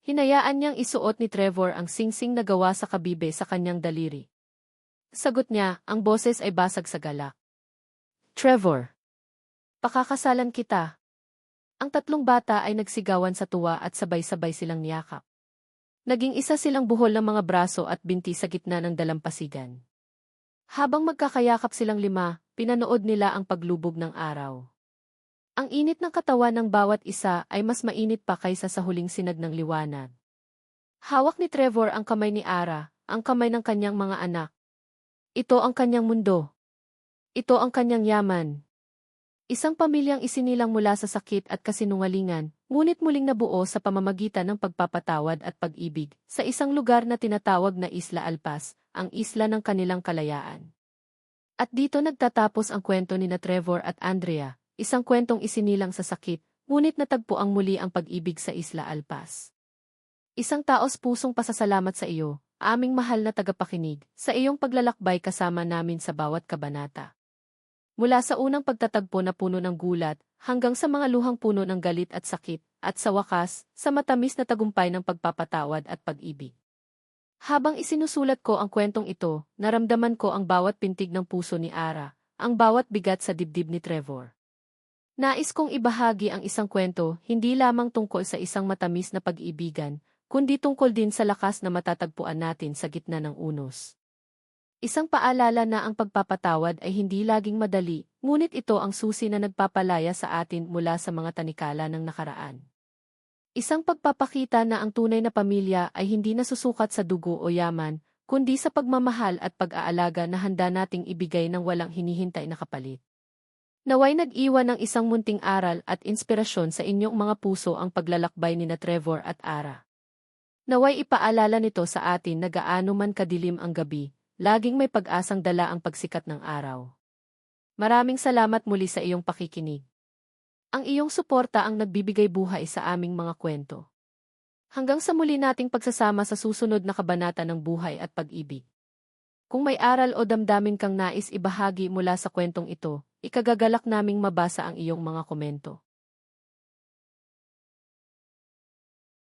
Hinayaan niyang isuot ni Trevor ang singsing na gawa sa kabibe sa kanyang daliri. Sagot niya, ang boses ay basag sa galak. Trevor. Pakakasalan kita. Ang tatlong bata ay nagsigawan sa tuwa at sabay-sabay silang niyakap. Naging isa silang buhol ng mga braso at binti sa gitna ng dalampasigan. Habang magkakayakap silang lima, pinanood nila ang paglubog ng araw. Ang init ng katawan ng bawat isa ay mas mainit pa kaysa sa huling sinag ng liwanag. Hawak ni Trevor ang kamay ni Ara, ang kamay ng kanyang mga anak. Ito ang kanyang mundo. Ito ang kanyang yaman. Isang pamilyang isinilang mula sa sakit at kasinungalingan, ngunit muling nabuo sa pamamagitan ng pagpapatawad at pag-ibig, sa isang lugar na tinatawag na Isla Alpas, ang isla ng kanilang kalayaan. At dito nagtatapos ang kwento ni na Trevor at Andrea, isang kwentong isinilang sa sakit, ngunit natagpo ang muli ang pag-ibig sa Isla Alpas. Isang taos pusong pasasalamat sa iyo, aming mahal na tagapakinig, sa iyong paglalakbay kasama namin sa bawat kabanata. Mula sa unang pagtatagpo na puno ng gulat, hanggang sa mga luhang puno ng galit at sakit, at sa wakas, sa matamis na tagumpay ng pagpapatawad at pag-ibig. Habang isinusulat ko ang kwentong ito, naramdaman ko ang bawat pintig ng puso ni Ara, ang bawat bigat sa dibdib ni Trevor. Nais kong ibahagi ang isang kwento, hindi lamang tungkol sa isang matamis na pag-ibigan, kundi tungkol din sa lakas na matatagpuan natin sa gitna ng unos. Isang paalala na ang pagpapatawad ay hindi laging madali, ngunit ito ang susi na nagpapalaya sa atin mula sa mga tanikala ng nakaraan. Isang pagpapakita na ang tunay na pamilya ay hindi nasusukat sa dugo o yaman, kundi sa pagmamahal at pag-aalaga na handa nating ibigay ng walang hinihintay na kapalit. Naway nag-iwan ng isang munting aral at inspirasyon sa inyong mga puso ang paglalakbay ni na Trevor at Ara. Naway ipaalala nito sa atin na gaano man kadilim ang gabi, laging may pag-asang dala ang pagsikat ng araw. Maraming salamat muli sa iyong pakikinig. Ang iyong suporta ang nagbibigay buhay sa aming mga kwento. Hanggang sa muli nating pagsasama sa susunod na kabanata ng buhay at pag-ibig. Kung may aral o damdamin kang nais ibahagi mula sa kwentong ito, ikagagalak naming mabasa ang iyong mga komento.